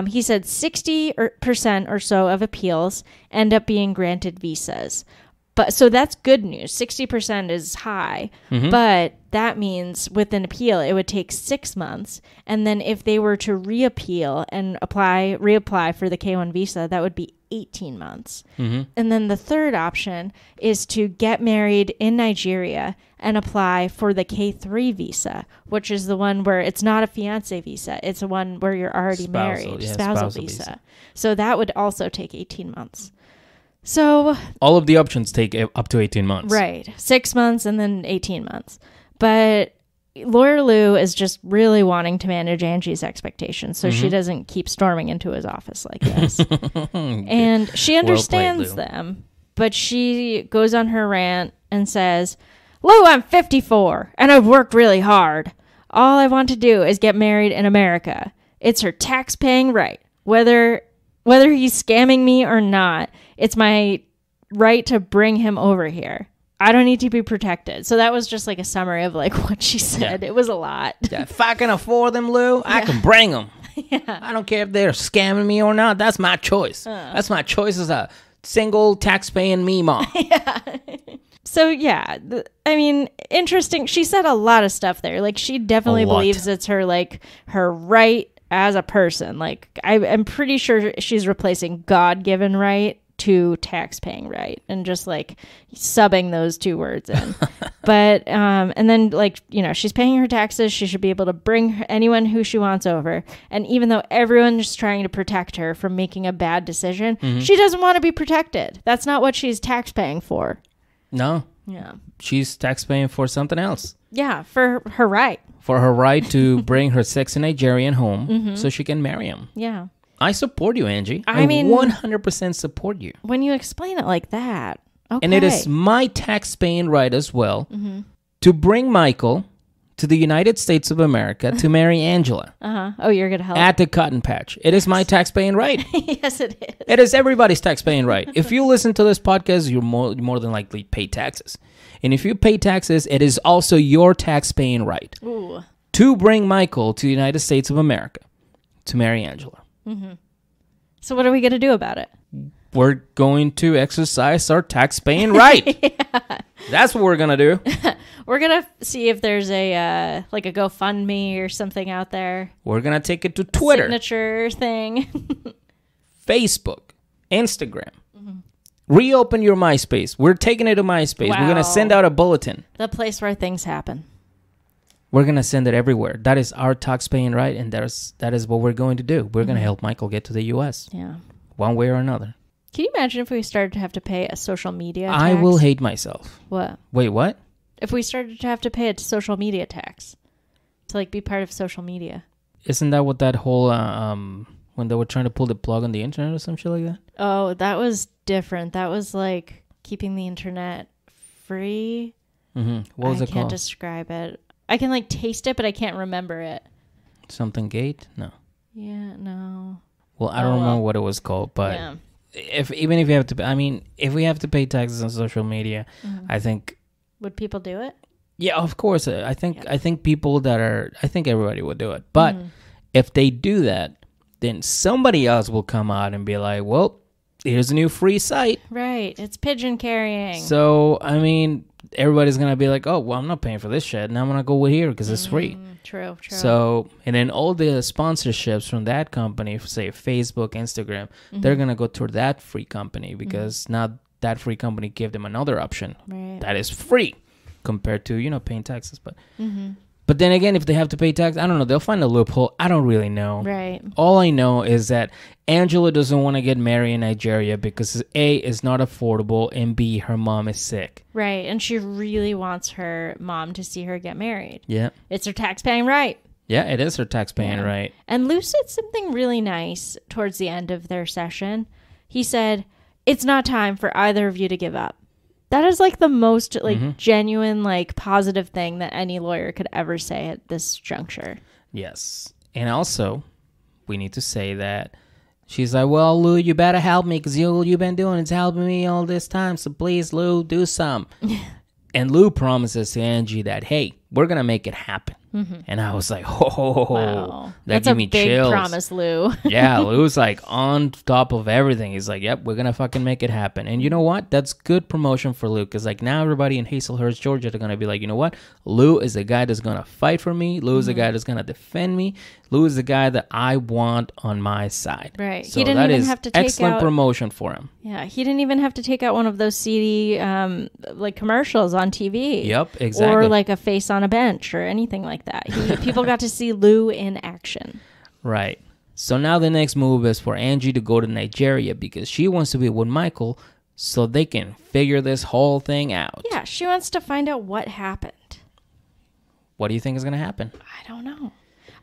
He said 60% or so of appeals end up being granted visas. But so that's good news. 60% is high, but that means with an appeal, it would take 6 months. And then if they were to reappeal and reapply for the K1 visa, that would be 18 months. And then the third option is to get married in Nigeria and apply for the K3 visa, which is the one where it's not a fiance visa. It's the one where you're already married, spousal visa. So that would also take 18 months. So all of the options take up to 18 months. Right. 6 months and then 18 months. But Lawyer Lew is just really wanting to manage Angie's expectations so she doesn't keep storming into his office like this. And she understands them, but she goes on her rant and says, Lew, I'm 54 and I've worked really hard. All I want to do is get married in America. It's her tax-paying right. Whether he's scamming me or not, it's my right to bring him over here. I don't need to be protected. So that was just like a summary of like what she said. Yeah. It was a lot. Yeah, if I can afford them, Lew, I can bring them. Yeah. I don't care if they're scamming me or not. That's my choice. That's my choice as a single tax-paying me mom. Yeah. So yeah, I mean, interesting. She said a lot of stuff there. Like she definitely believes it's her right as a person. Like I'm pretty sure she's replacing God-given right to tax-paying right and just like subbing those 2 words in. But and then like, you know, she's paying her taxes. She should be able to bring anyone who she wants over. And even though everyone's trying to protect her from making a bad decision, she doesn't want to be protected. That's not what she's tax-paying for. No. Yeah. She's tax-paying for something else. Yeah, for her right. For her right to bring her sexy Nigerian home so she can marry him. Yeah. I support you, Angie. I mean, 100% support you. When you explain it like that, okay. And it is my tax-paying right as well to bring MIKOL to the United States of America to marry Angela. Oh, you're going to help. At the cotton patch. It is my tax-paying right. Yes, it is. It is everybody's tax-paying right. If you listen to this podcast, you're more than likely pay taxes. And if you pay taxes, it is also your tax-paying right to bring MIKOL to the United States of America to marry Angela. So what are we going to do about it? We're going to exercise our tax-paying right. Yeah. That's what we're going to do. We're going to see if there's a like a GoFundMe or something out there. We're going to take it to Twitter. Signature thing. Facebook. Instagram. Reopen your MySpace. We're taking it to MySpace. Wow. We're going to send out a bulletin. The place where things happen. We're going to send it everywhere. That is our tax-paying right, and that is what we're going to do. We're going to help MIKOL get to the U.S. Yeah. One way or another. Can you imagine if we started to have to pay a social media tax? I will hate myself. What? Wait, what? If we started to have to pay a social media tax to like be part of social media. Isn't that what that whole when they were trying to pull the plug on the internet or some shit like that? Oh, that was different. That was like keeping the internet free. What was I it can't called? describe it. I can like taste it, but I can't remember it. Something Gate? No. Yeah, no. Well, I don't remember what it was called, but Yeah. if you have to, I mean, if we have to pay taxes on social media, I think, Would people do it? yeah, of course. I think people that are, I think everybody would do it. But if they do that, then somebody else will come out and be like, well, here's a new free site. Right. It's pigeon carrying. So, I mean, everybody's going to be like, oh, well, I'm not paying for this shit. Now I'm going to go here because it's free. True. So, and then all the sponsorships from that company, say Facebook, Instagram, they're going to go toward that free company because now that free company gave them another option that is free compared to, paying taxes. But then again, if they have to pay tax, I don't know. They'll find a loophole. I don't really know. Right. All I know is that Angela doesn't want to get married in Nigeria because A, it's not affordable, and B, her mom is sick. Right. And she really wants her mom to see her get married. Yeah. It's her tax-paying right. Yeah, it is her tax-paying right. And Lew said something really nice towards the end of their session. He said, it's not time for either of you to give up. That is like the most genuine, like positive thing that any lawyer could ever say at this juncture. Yes. And also, we need to say that she's like, well, Lew, you better help me because you've been doing it's helping me all this time. So please, Lew, do some. And Lew promises to Angie that, hey, we're going to make it happen. And I was like, oh, Wow. that That's gave a me big chills. promise, Lew. Yeah, Lew's like on top of everything. He's like, yep, we're going to fucking make it happen. And you know what? That's good promotion for Lew because like now everybody in Hazelhurst, Georgia, they're going to be like, you know what? Lew is the guy that's going to fight for me. Lew is the guy that's going to defend me. Lew is the guy that I want on my side. Right. So He didn't that even is have to take excellent out promotion for him. Yeah, he didn't even have to take out one of those seedy like commercials on TV. Yep, exactly. Or like a face on a bench or anything like that. People got to see Lew in action. Right. So now the next move is for Angie to go to Nigeria because she wants to be with Michael so they can figure this whole thing out. Yeah, she wants to find out what happened. What do you think is going to happen? I don't know.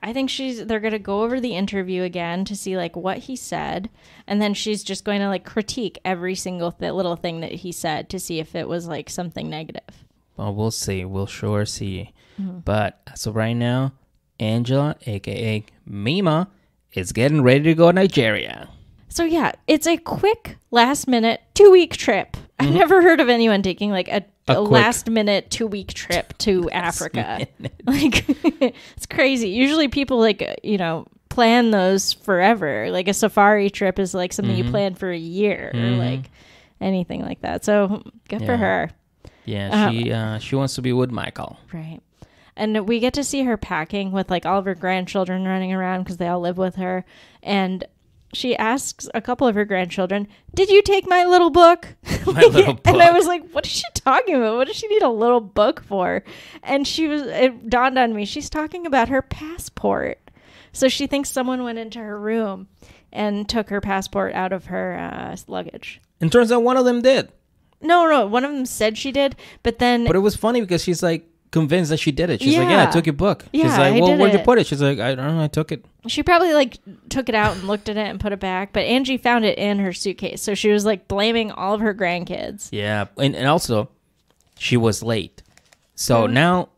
I think they're going to go over the interview again to see like what he said. And then she's just going to like critique every single little thing that he said to see if it was like something negative. Well, we'll see. We'll sure see. But as of right now, Angela, a.k.a. Mima, is getting ready to go to Nigeria. So yeah, it's a quick last-minute 2-week trip. I've never heard of anyone taking like a last-minute 2-week trip to Africa. Like, it's crazy. Usually people like, plan those forever. Like a safari trip is like something you plan for a year or like anything like that. So good for her. Yeah, she wants to be with Michael. Right. And we get to see her packing with like all of her grandchildren running around because they all live with her. And she asks a couple of her grandchildren, did you take my little book? My little book. And I was like, what is she talking about? What does she need a little book for? And it dawned on me, she's talking about her passport. So she thinks someone went into her room and took her passport out of her luggage. And turns out one of them did. No, one of them said she did, but it was funny because she's like convinced that she did it. She's like, yeah, I took your book. She's Yeah, like, I well, did where'd you it. put it? She's like, I don't know, I took it. She probably like took it out and looked at it and put it back, but Angie found it in her suitcase. So she was like blaming all of her grandkids. Yeah, and also, she was late. So now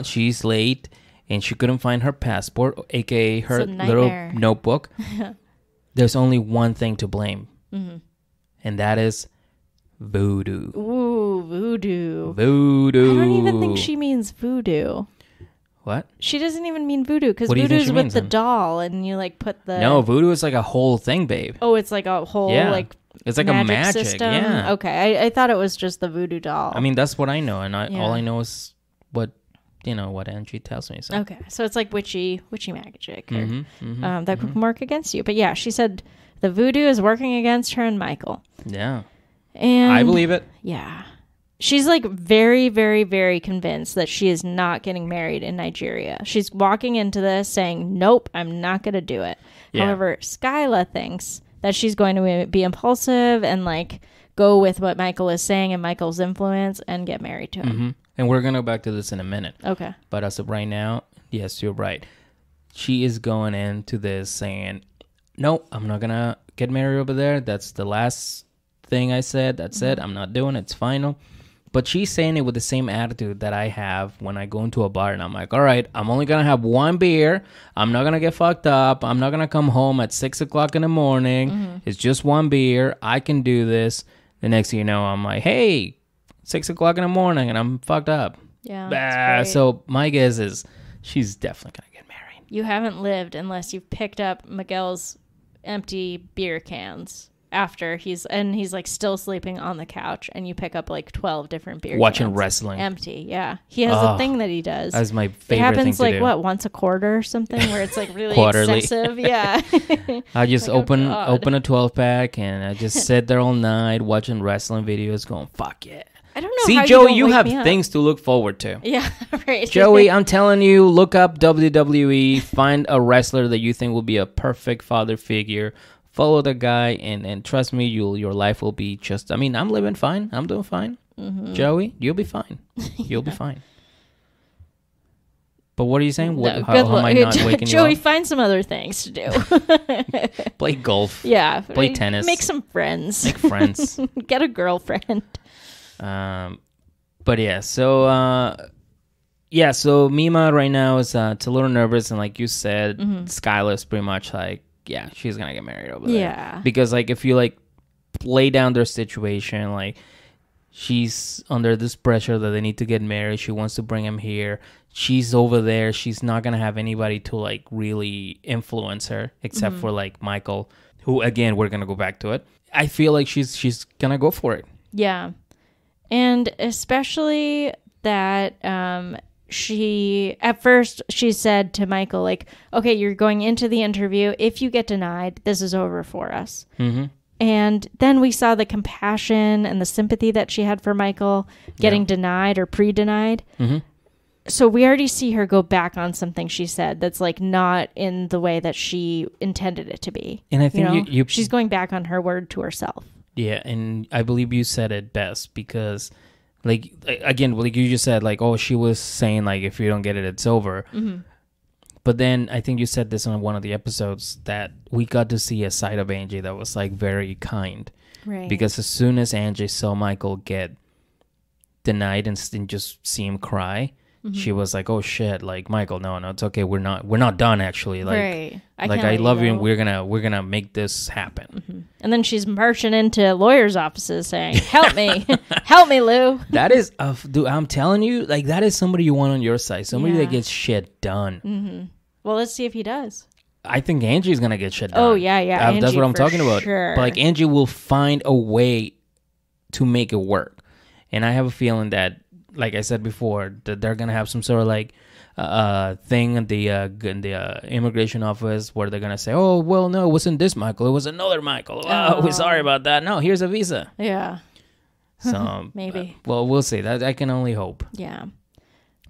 she's late and she couldn't find her passport, aka her little notebook. There's only one thing to blame, and that is voodoo. Ooh, voodoo. Voodoo. I don't even think she means voodoo. What? She doesn't even mean voodoo because What do you think voodoo's she with means the then? doll and you like put the... No, voodoo is like a whole thing, babe. Oh, it's like a whole like it's like a magic system? Yeah. Okay, I thought it was just the voodoo doll. I mean, that's what I know, and Yeah. all I know is what Angie tells me. So. Okay, so it's like witchy magic that could work against you. But yeah, she said the voodoo is working against her and Michael. Yeah. And I believe it. Yeah. She's like very, very, very convinced that she is not getting married in Nigeria. She's walking into this saying, nope, I'm not going to do it. Yeah. However, Skyla thinks that she's going to be impulsive and like go with what Michael is saying and Michael's influence and get married to him. And we're going to go back to this in a minute. Okay. But as of right now, yes, you're right. She is going into this saying, no, I'm not going to get married over there. That's the last thing I said. That's it. I'm not doing it. It's final. But she's saying it with the same attitude that I have when I go into a bar and I'm like, all right, I'm only going to have one beer. I'm not going to get fucked up. I'm not going to come home at 6 o'clock in the morning. It's just one beer. I can do this. The next thing you know, I'm like, hey, 6 o'clock in the morning and I'm fucked up. Yeah. That's great. So my guess is she's definitely going to get married. You haven't lived unless you've picked up Miguel's empty beer cans. After he's like still sleeping on the couch, and you pick up like 12 different beer watching cans. wrestling Empty. Yeah, he has a thing that he does. That's my favorite it happens thing to like do. What, once a quarter or something, where it's like really Quarterly. excessive. Yeah. I just Like, open oh, God. a 12-pack and I just sit there all night watching wrestling videos going, fuck yeah. I don't know. See, how Joey, you you don't have wake me up. things to look forward to. Yeah, right. Joey, I'm telling you, look up WWE, find a wrestler that you think will be a perfect father figure, follow the guy, and trust me, your life will be just, I mean, I'm living fine. I'm doing fine. Joey, you'll be fine. You'll be fine. But what are you saying? No, How am I not waking Joey, you up? find some other things to do. Play golf. Yeah. Play tennis. Make some friends. Make friends. Get a girlfriend. But yeah, so Mima right now is a little nervous, and like you said, Skylar's pretty much like, yeah, she's gonna get married over there. Yeah. Because like if you like lay down their situation, like she's under this pressure that they need to get married. She wants to bring him here. She's over there. She's not gonna have anybody to like really influence her except for like MIKOL, who again we're gonna go back to it. I feel like she's gonna go for it. Yeah. And especially that she, at first, she said to MIKOL, like, okay, you're going into the interview. If you get denied, this is over for us. Mm-hmm. And then we saw the compassion and the sympathy that she had for MIKOL getting denied or pre-denied. Mm-hmm. So we already see her go back on something she said that's like not in the way that she intended it to be. And I think she's going back on her word to herself. Yeah, and I believe you said it best because, like, again, like you just said, like, oh, she was saying, like, if you don't get it, it's over. Mm-hmm. But then I think you said this on one of the episodes that we got to see a side of Angie that was, like, very kind. Right. Because as soon as Angie saw MIKOL get denied and just see him cry, she was like, oh, shit, like, MIKOL, no, it's okay. We're not done, actually. Like, right. I love you, and we're gonna make this happen. Mm-hmm. And then she's marching into lawyers' offices saying, "Help me, help me, Lou." That is, dude, I'm telling you, like that is somebody you want on your side, somebody that gets shit done. Mm-hmm. Well, let's see if he does. I think Angie's gonna get shit done. Oh yeah. That's Angie, what I'm talking about. sure. But like Angie will find a way to make it work, and I have a feeling that, like I said before, that they're gonna have some sort of like thing in the immigration office where they're gonna say, "Oh, well, no, it wasn't this MIKOL. It was another MIKOL. Oh, we're sorry about that. No, here's a visa." Yeah. So maybe. Well, we'll see. That I can only hope. Yeah.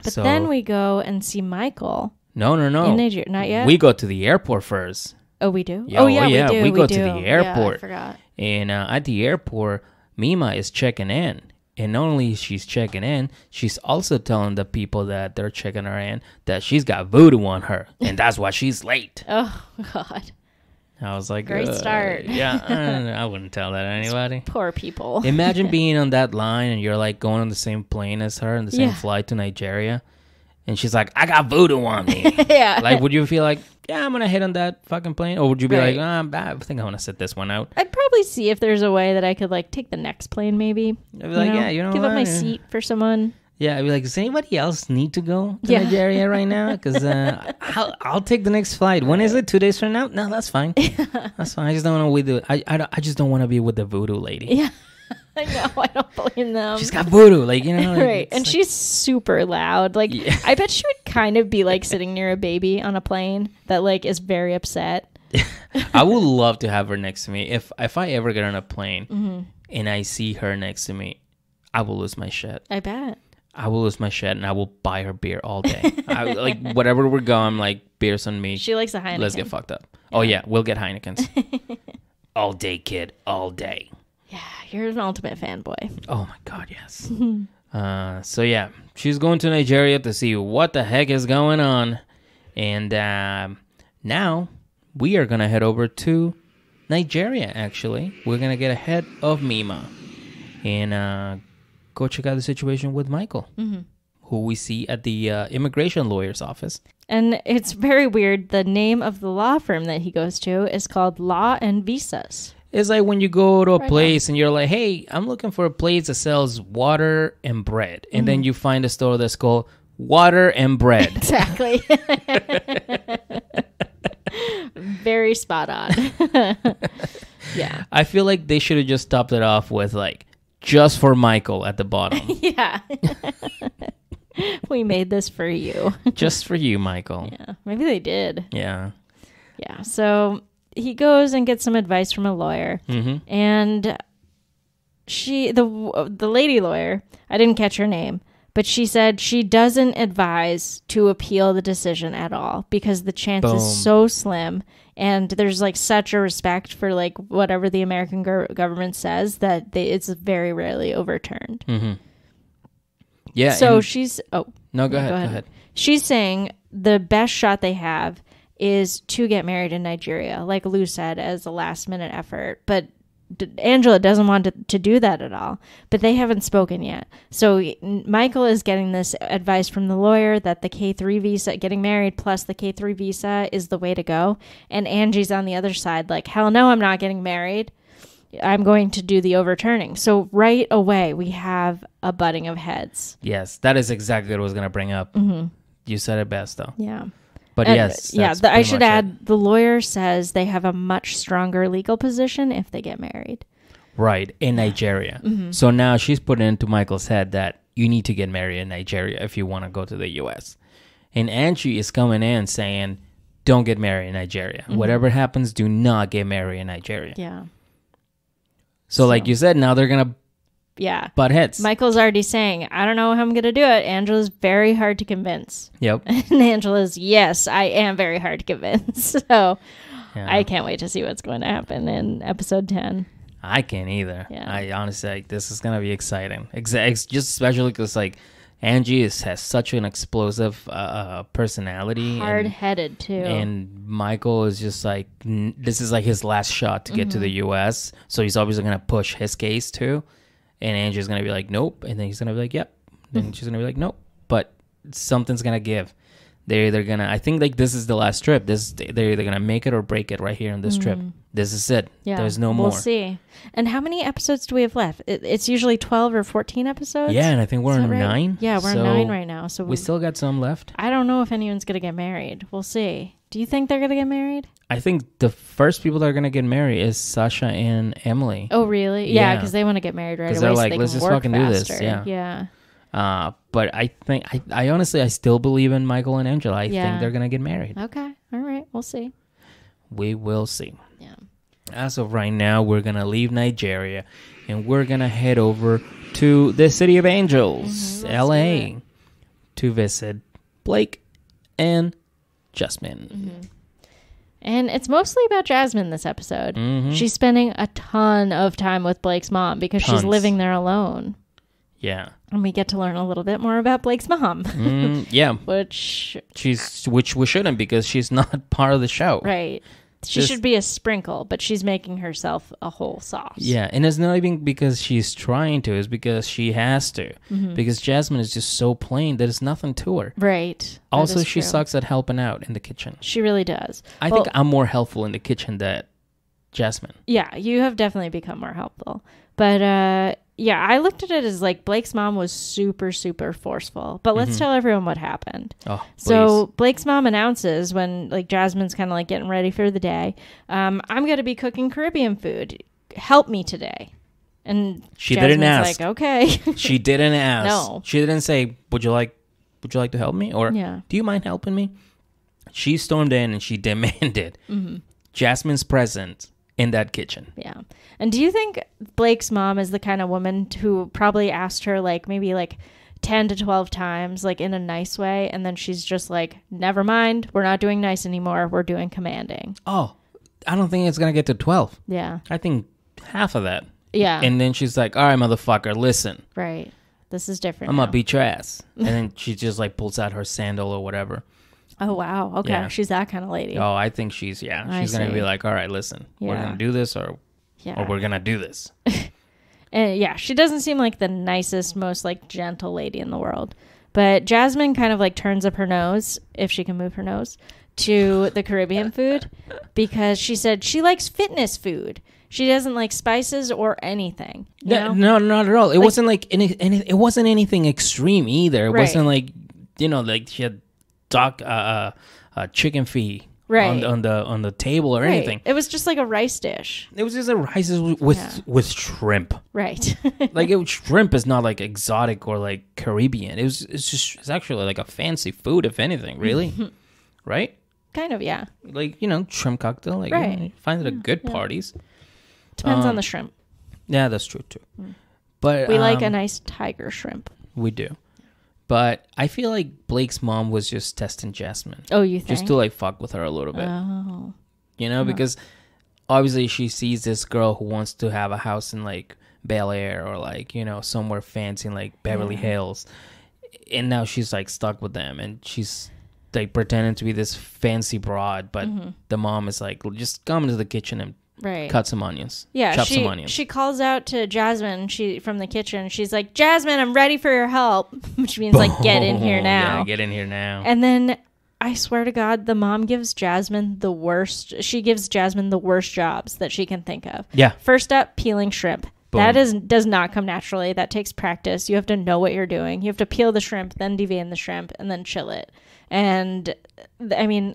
But then we go and see MIKOL. No. In Nigeria. Not yet? We go to the airport first. Oh, we do? Yeah, we do. We go to the airport. Yeah, I forgot. And at the airport, Mima is checking in. And not only she's checking in, she's also telling the people that they're checking her in that she's got voodoo on her. And that's why she's late. Oh, God. I was like, Great start. Yeah, I wouldn't tell that to anybody. Poor people. Imagine being on that line and you're like going on the same plane as her and the same flight to Nigeria. And she's like, I got voodoo on me. Yeah. Like, would you feel like, yeah, I'm going to hit on that fucking plane? Or would you be like, I think I want to sit this one out? I'd probably see if there's a way that I could, like, take the next plane, maybe. I'd be like, yeah, you know give what? up my seat for someone. Yeah, I'd be like, does anybody else need to go to Nigeria right now? Because I'll take the next flight. When is it? 2 days from now? No, that's fine. That's fine. I just don't want to I just don't want to be with the voodoo lady. Yeah. I know. I don't blame them. She's got voodoo, like, you know. Like, right. And she's super loud. Like, I bet she would kind of be like sitting near a baby on a plane that like is very upset. I would love to have her next to me. If I ever get on a plane and I see her next to me, I will lose my shit. I bet. I will lose my shit and I will buy her beer all day. Like, whatever we're going, like, beer's on me. She likes a Heineken. Let's get fucked up. Yeah. Oh, yeah. We'll get Heinekens. All day, kid. All day. Yeah, you're an ultimate fanboy. Oh my God, yes. So yeah, she's going to Nigeria to see what the heck is going on, and now we are gonna head over to Nigeria. Actually, we're gonna get ahead of Mima, and go check out the situation with MIKOL, who we see at the immigration lawyer's office. And it's very weird. The name of the law firm that he goes to is called Law and Visas. It's like when you go to a place and you're like, hey, I'm looking for a place that sells water and bread. And then you find a store that's called Water and Bread. Exactly. Very spot on. Yeah. I feel like they should have just topped it off with like, just for MIKOL at the bottom. Yeah. We made this for you. Just for you, MIKOL. Yeah. Maybe they did. Yeah. Yeah. So he goes and gets some advice from a lawyer. And the lady lawyer, I didn't catch her name, but she said she doesn't advise to appeal the decision at all because the chance is so slim. And there's like such a respect for like whatever the American government says that it's very rarely overturned. Yeah. So she's... Oh. No, go ahead. She's saying the best shot they have is to get married in Nigeria, like Lew said, as a last-minute effort. But Angela doesn't want to do that at all. But they haven't spoken yet. So MIKOL is getting this advice from the lawyer that the K3 visa, getting married plus the K3 visa is the way to go. And Angie's on the other side like, hell no, I'm not getting married. I'm going to do the overturning. So right away, we have a butting of heads. Yes, that is exactly what I was going to bring up. You said it best, though. Yeah. But And, yes. yeah, that's I pretty should much add, it. the lawyer says they have a much stronger legal position if they get married. Right, in Nigeria. So now she's putting into MIKOL's head that you need to get married in Nigeria if you want to go to the U.S. And Angie is coming in saying, don't get married in Nigeria. Whatever happens, do not get married in Nigeria. Yeah. So like you said, now they're going to butt heads. MIKOL's already saying, I don't know how I'm going to do it. Angela's very hard to convince. Yep. And Angela's, yes, I am very hard to convince. So Yeah. I can't wait to see what's going to happen in episode 10. I can't either. Yeah. I honestly, like, this is going to be exciting. Just especially because like Angie has such an explosive personality. Hard-headed, too. And MIKOL is just like, this is like his last shot to get to the U.S. So he's obviously going to push his case too. And Angie's going to be like, nope. And then he's going to be like, yep. Then she's going to be like, nope. But something's going to give. They're either going to, I think like this is the last trip. They're either going to make it or break it right here on this trip. This is it. Yeah, There's no more. We'll see. And how many episodes do we have left? It's usually 12 or 14 episodes? Yeah, and I think we're Is on that right? 9. Yeah, we're so on 9 right now. So we still got some left. I don't know if anyone's going to get married. We'll see. Do you think they're going to get married? I think the first people that are going to get married is Sasha and Emily. Oh, really? Yeah, Yeah. because they want to get married right away. Because they're like, so they let's can just work fucking do this. faster. Yeah. Yeah. But I think, I honestly, I still believe in MIKOL and Angela. I Yeah. think they're going to get married. Okay. All right. We'll see. We will see. Yeah. As of right now, we're going to leave Nigeria and we're going to head over to the City of Angels, LA, to visit Blake and Jasmine. And it's mostly about Jasmine this episode. She's spending a ton of time with Blake's mom because she's Tons. living there alone. Yeah. And we get to learn a little bit more about Blake's mom. Yeah. Which Which we shouldn't because she's not part of the show. right. She Just- should be a sprinkle, but she's making herself a whole sauce. Yeah, and it's not even because she's trying to, it's because she has to. Because Jasmine is just so plain, there's nothing to her. Right. That Also, is she true. sucks at helping out in the kitchen. She really does. I think I'm more helpful in the kitchen than Jasmine. Yeah, you have definitely become more helpful. But yeah, I looked at it as like Blake's mom was super, super forceful. But let's tell everyone what happened. Oh, So Blake's mom announces when like Jasmine's kind of like getting ready for the day, I'm going to be cooking Caribbean food. Help me today. And She Jasmine's didn't ask. like, okay. She didn't ask. No. She didn't say, would you like to help me? Or Yeah. do you mind helping me? She stormed in and she demanded Jasmine's presence in that kitchen. Yeah. And do you think Blake's mom is the kind of woman who probably asked her like maybe like 10 to 12 times like in a nice way and then she's just like, never mind, we're not doing nice anymore, we're doing commanding. Oh, I don't think it's going to get to 12. Yeah. I think half of that. Yeah. And then she's like, all right, motherfucker, listen. Right. This is different. I'm now. going to beat your ass. And then she just like pulls out her sandal or whatever. Oh, wow. Okay. Yeah. She's that kind of lady. Oh, I think she's I going to see. be like, all right, listen, we're Yeah. going to do this or Yeah. we're going to do this. Yeah, she doesn't seem like the nicest, most like gentle lady in the world. But Jasmine kind of like turns up her nose, if she can move her nose, to the Caribbean food because she said she likes fitness food. She doesn't like spices or anything. No, not at all. It wasn't like it wasn't anything extreme either. It wasn't like, like she had chicken feet on the table or anything. It was just like a rice dish. It was just a rice with shrimp. Right. Shrimp is not like exotic or like Caribbean. It's actually like a fancy food, if anything, really. Right? Kind of, yeah. Like, shrimp cocktail. Like, you find it at good parties. Depends on the shrimp. Yeah, that's true too. But we like a nice tiger shrimp. We do. But I feel like Blake's mom was just testing Jasmine. Oh, you think? Just to like fuck with her a little bit. Oh. Because obviously she sees this girl who wants to have a house in like Bel Air or like, somewhere fancy in like Beverly Hills. And now she's like stuck with them and she's like pretending to be this fancy broad, but the mom is like, just come into the kitchen and cut some onions. Yeah, chop some onions. She calls out to Jasmine from the kitchen. She's like, Jasmine, I'm ready for your help. Which means like, get in here now. Yeah, get in here now. And then I swear to God, the mom gives Jasmine the worst. She gives Jasmine the worst jobs that she can think of. Yeah. First up, peeling shrimp. Boom. That does not come naturally. That takes practice. You have to know what you're doing. You have to peel the shrimp, then devein the shrimp, and then chill it. And I mean,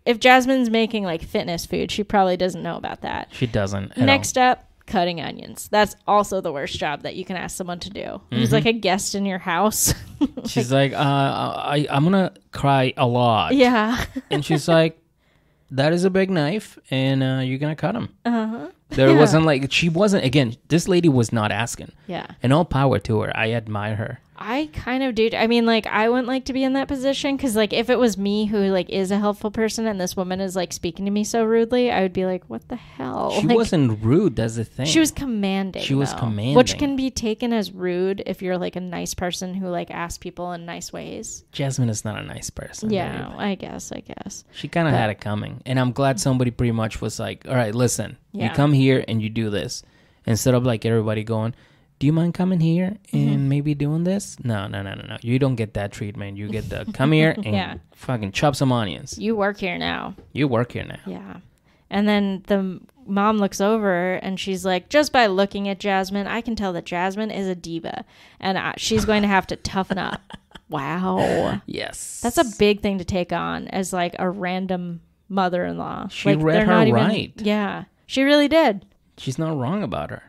if Jasmine's making like fitness food, she probably doesn't know about that. She doesn't. Next up, cutting onions. That's also the worst job that you can ask someone to do. Who's like a guest in your house. She's like, I'm gonna cry a lot. Yeah. And she's like, that is a big knife, and you're gonna cut him. There wasn't like, she wasn't, again, this lady was not asking. Yeah. And all power to her. I admire her. I kind of do. I mean, like, I wouldn't like to be in that position because, like, if it was me who, like, is a helpful person and this woman is, like, speaking to me so rudely, I would be like, what the hell? She wasn't rude. That's the thing. She was commanding. She was commanding. Which can be taken as rude if you're, like, a nice person who, like, asks people in nice ways. Jasmine is not a nice person. Yeah, I guess. She kind of had it coming. And I'm glad somebody pretty much was like, all right, listen, you come here and you do this. Instead of, like, everybody going, do you mind coming here and maybe doing this? No. You don't get that treatment. You get the come here and fucking chop some onions. You work here now. Yeah. And then the mom looks over and she's like, just by looking at Jasmine, I can tell that Jasmine is a diva and she's going to have to toughen up. Wow. Yes. That's a big thing to take on as like a random mother-in-law. She read her right. Yeah. She really did. She's not wrong about her.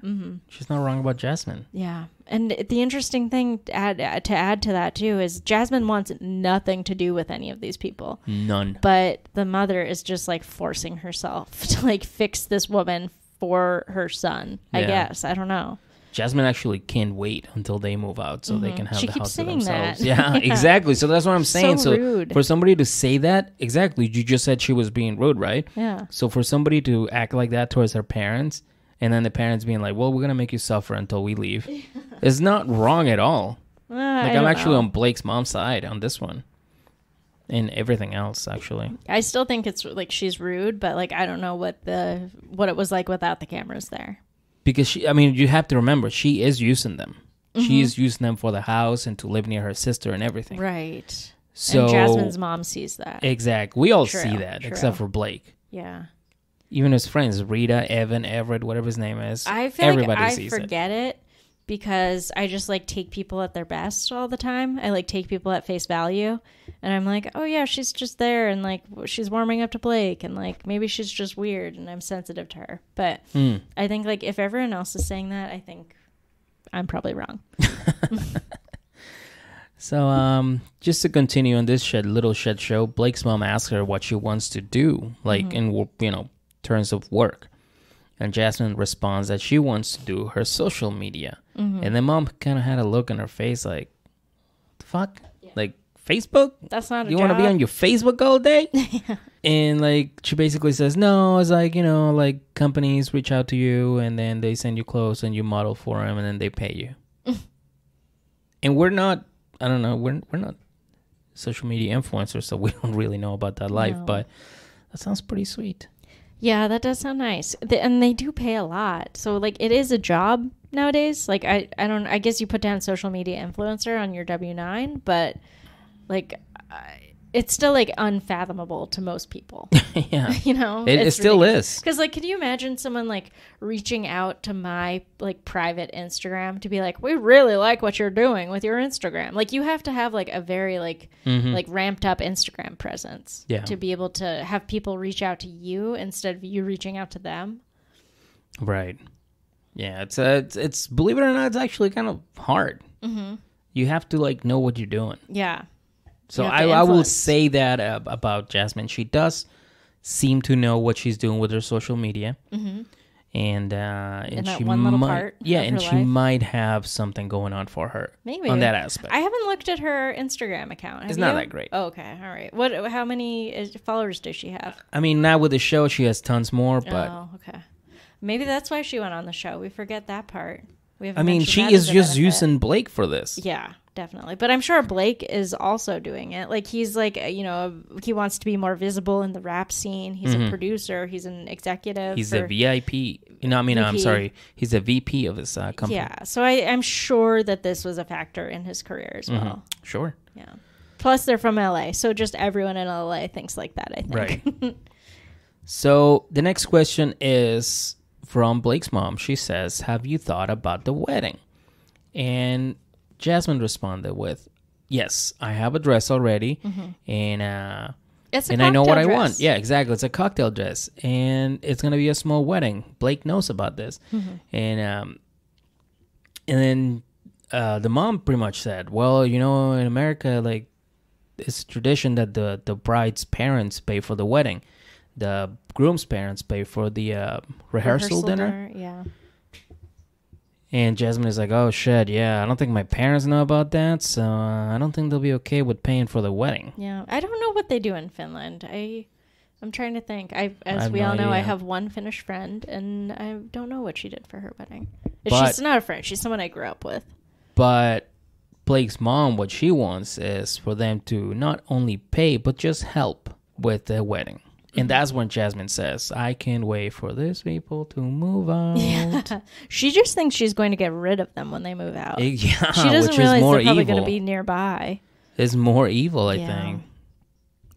She's not wrong about Jasmine. Yeah. And the interesting thing to add to that, too, is Jasmine wants nothing to do with any of these people. None. But the mother is just, like, forcing herself to, like, fix this woman for her son, I guess. I don't know. Jasmine actually can't wait until they move out so they can have the house to themselves. That. Yeah, exactly. So that's what I'm saying. So rude. For somebody to say that, exactly, you just said she was being rude, right? Yeah. So for somebody to act like that towards her parents... And then the parents being like, well, we're going to make you suffer until we leave. It's not wrong at all. I'm actually on Blake's mom's side on this one. And everything else, actually. I still think it's like she's rude, but like I don't know what it was like without the cameras there. Because you have to remember, she is using them. She is using them for the house and to live near her sister and everything. Right. So and Jasmine's mom sees that. Exactly. We all see that, except for Blake. Yeah. Even his friends, Rita, Evan, Everett, whatever his name is. I feel everybody like sees I forget it because I just like take people at their best all the time. I like take people at face value. And I'm like, oh yeah, she's just there and like she's warming up to Blake and like maybe she's just weird and I'm sensitive to her. But I think like if everyone else is saying that, I think I'm probably wrong. So just to continue on this little shed show, Blake's mom asks her what she wants to do, like in terms of work. And Jasmine responds that she wants to do her social media. And then mom kind of had a look on her face like, the fuck? Yeah. Like, Facebook? That's not a You job. want to be on your Facebook all day? And, like, she basically says, no, it's like, like companies reach out to you and then they send you clothes and you model for them and then they pay you. And we're not, I don't know, we're not social media influencers, so we don't really know about that life, but that sounds pretty sweet. Yeah, that does sound nice. And they do pay a lot. So, like, it is a job, nowadays. Like, I guess you put down social media influencer on your W-9, but like, it's still like unfathomable to most people. Yeah. You know, It still is. Because like, can you imagine someone like reaching out to my like private Instagram to be like, we really like what you're doing with your Instagram? Like, you have to have like a very like ramped up Instagram presence to be able to have people reach out to you instead of you reaching out to them. Right. Yeah. It's believe it or not, it's actually kind of hard. You have to like know what you're doing. Yeah. So I will say that about Jasmine. She does seem to know what she's doing with her social media, and that she one little might, part yeah, of and her she life. might have something going on for her, Maybe on that aspect. I haven't looked at her Instagram account. Have It's you? not that great. Oh, okay, all right. How many followers does she have? I mean, not with the show. She has tons more, but Oh, okay. Maybe that's why she went on the show. We forget that part. I mean, she is just using Blake for this. Yeah, definitely. But I'm sure Blake is also doing it. Like, he's like, you know, he wants to be more visible in the rap scene. He's a producer. He's an executive. He's a VIP. You know, I mean, I'm VP. sorry. He's a VP of his company. Yeah. So I'm sure that this was a factor in his career as well. Sure. Yeah. Plus, they're from LA. So just everyone in LA thinks like that, I think. Right. So the next question is from Blake's mom. She says, have you thought about the wedding? And Jasmine responded with, yes, I have a dress already. And It's a and I know what cocktail I want. dress. Yeah, exactly. It's a cocktail dress. And it's going to be a small wedding. Blake knows about this. And then the mom pretty much said, well, you know, in America, like, it's tradition that the bride's parents pay for the wedding. The groom's parents pay for the rehearsal dinner. Yeah. And Jasmine is like, oh, shit, yeah, I don't think my parents know about that, so I don't think they'll be okay with paying for the wedding. Yeah. I don't know what they do in Finland. I'm trying to think. As have we no all know, I idea. have one Finnish friend, and I don't know what she did for her wedding. But- She's not a friend. She's someone I grew up with. But Blake's mom, what she wants is for them to not only pay, but just help with the wedding. And that's when Jasmine says, I can't wait for these people to move out. Yeah. She just thinks she's going to get rid of them when they move out. Yeah, She doesn't which realize is more they're probably going evil. to be nearby. It's more evil, I Yeah. think,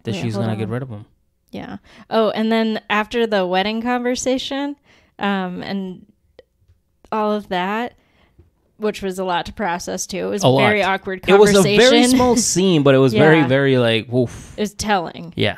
that Wait, she's hold going to get on. rid of them. Yeah. Oh, and then after the wedding conversation, and all of that, which was a lot to process too. It was a very awkward It was conversation. a very small scene, but it was Yeah. very, very like, woof. It was telling. Yeah.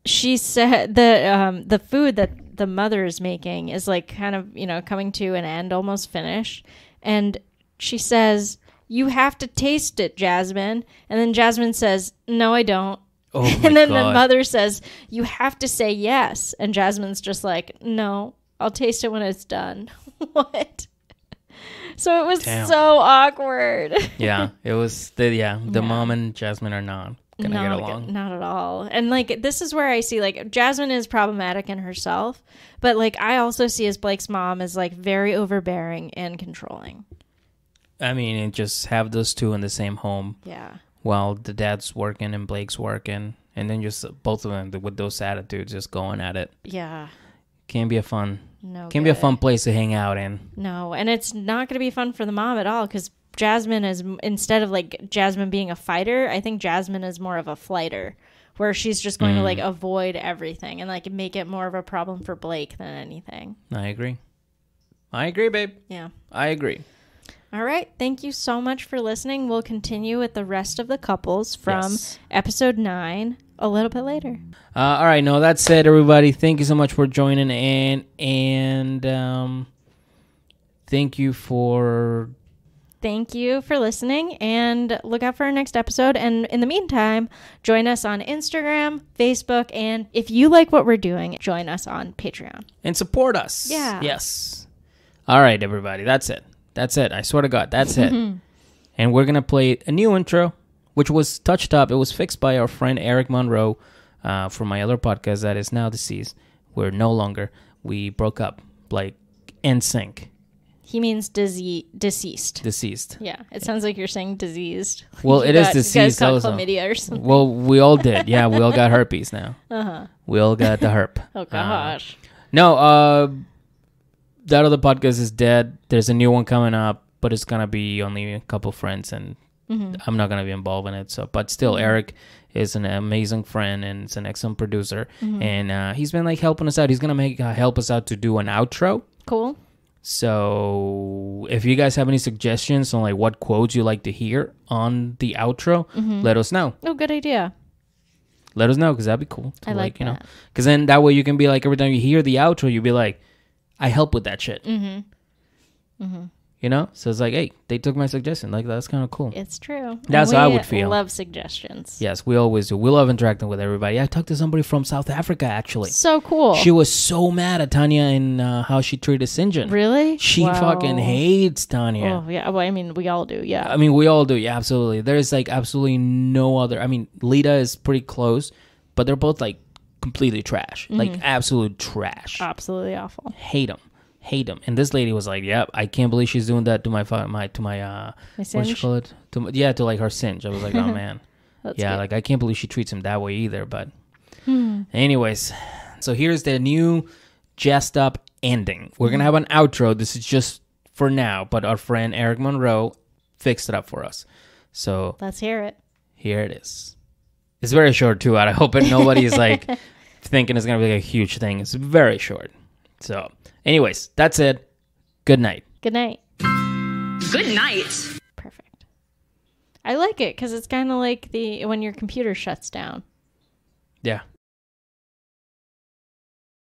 She said that the food that the mother is making is like kind of, you know, coming to an end, almost finished. And she says, you have to taste it, Jasmine. And then Jasmine says, no, I don't. Oh my And then God. the mother says, you have to say yes. And Jasmine's just like, no, I'll taste it when it's done. What? So it was Damn. so awkward. Yeah, it was, the mom and Jasmine are not going to get along. Not at all. And like, this is where I see like Jasmine is problematic in herself, but like I also see as Blake's mom as like very overbearing and controlling. I mean, and just have those two in the same home Yeah. while the dad's working and Blake's working, and then just both of them with those attitudes just going at it. Yeah. Can't be a fun No. place to hang out in. No, and it's not going to be fun for the mom at all because Jasmine is, instead of like Jasmine being a fighter, I think Jasmine is more of a flighter, where she's just going to like avoid everything and like make it more of a problem for Blake than anything. I agree, babe. Yeah. I agree. All right. Thank you so much for listening. We'll continue with the rest of the couples from Yes. episode 9 a little bit later. All right, no, that's it, everybody. Thank you so much for joining in, and thank you for listening, and look out for our next episode. And in the meantime, join us on Instagram, Facebook, and if you like what we're doing, join us on Patreon. and support us. Yeah. Yes. All right, everybody. That's it. I swear to God, that's it. And we're gonna play a new intro, which was touched up. It was fixed by our friend Eric Monroe from my other podcast that is now deceased. We're no longer. We broke up, like in sync. He means deceased. Deceased. Yeah, it sounds like you're saying diseased. Well, You it is got- you guys deceased got also. chlamydia or something. Well, we all did. Yeah, we all got herpes now. We all got the herp. Oh gosh. No, that other podcast is dead. There's a new one coming up, but it's gonna be only a couple friends, and I'm not gonna be involved in it. So, but still, Eric is an amazing friend and is an excellent producer, and he's been like helping us out. He's gonna help us out to do an outro. Cool. So if you guys have any suggestions on like what quotes you like to hear on the outro, let us know. Oh, good idea. Let us know, because that'd be cool. I like that. Because then that way you can be like, every time you hear the outro, you'll be like, I help with that shit. You know? So it's like, hey, they took my suggestion. Like, that's kind of cool. It's true. That's how I would feel. We love suggestions. Yes, we always do. We love interacting with everybody. I talked to somebody from South Africa, actually. So cool. She was so mad at Tanya and how she treated Sinjin. Really? She fucking hates Tanya. Oh, yeah. Well, I mean, we all do, yeah. I mean, we all do. Yeah, absolutely. There's like absolutely no other. I mean, Lita is pretty close, but they're both like completely trash. Like absolute trash. Absolutely awful. Hate them. And this lady was like, "Yep, I can't believe she's doing that to my what you call it? To like her Sinj." I was like, "Oh man, yeah, like I can't believe she treats him that way either." But, anyways, so here's the new Just Up ending. We're gonna have an outro. This is just for now, but our friend Eric Monroe fixed it up for us. So let's hear it. Here it is. It's very short too. I hope nobody's like thinking it's gonna be like a huge thing. It's very short. So. Anyways, that's it. Good night. Good night. Good night. Perfect. I like it because it's kind of like when your computer shuts down. Yeah.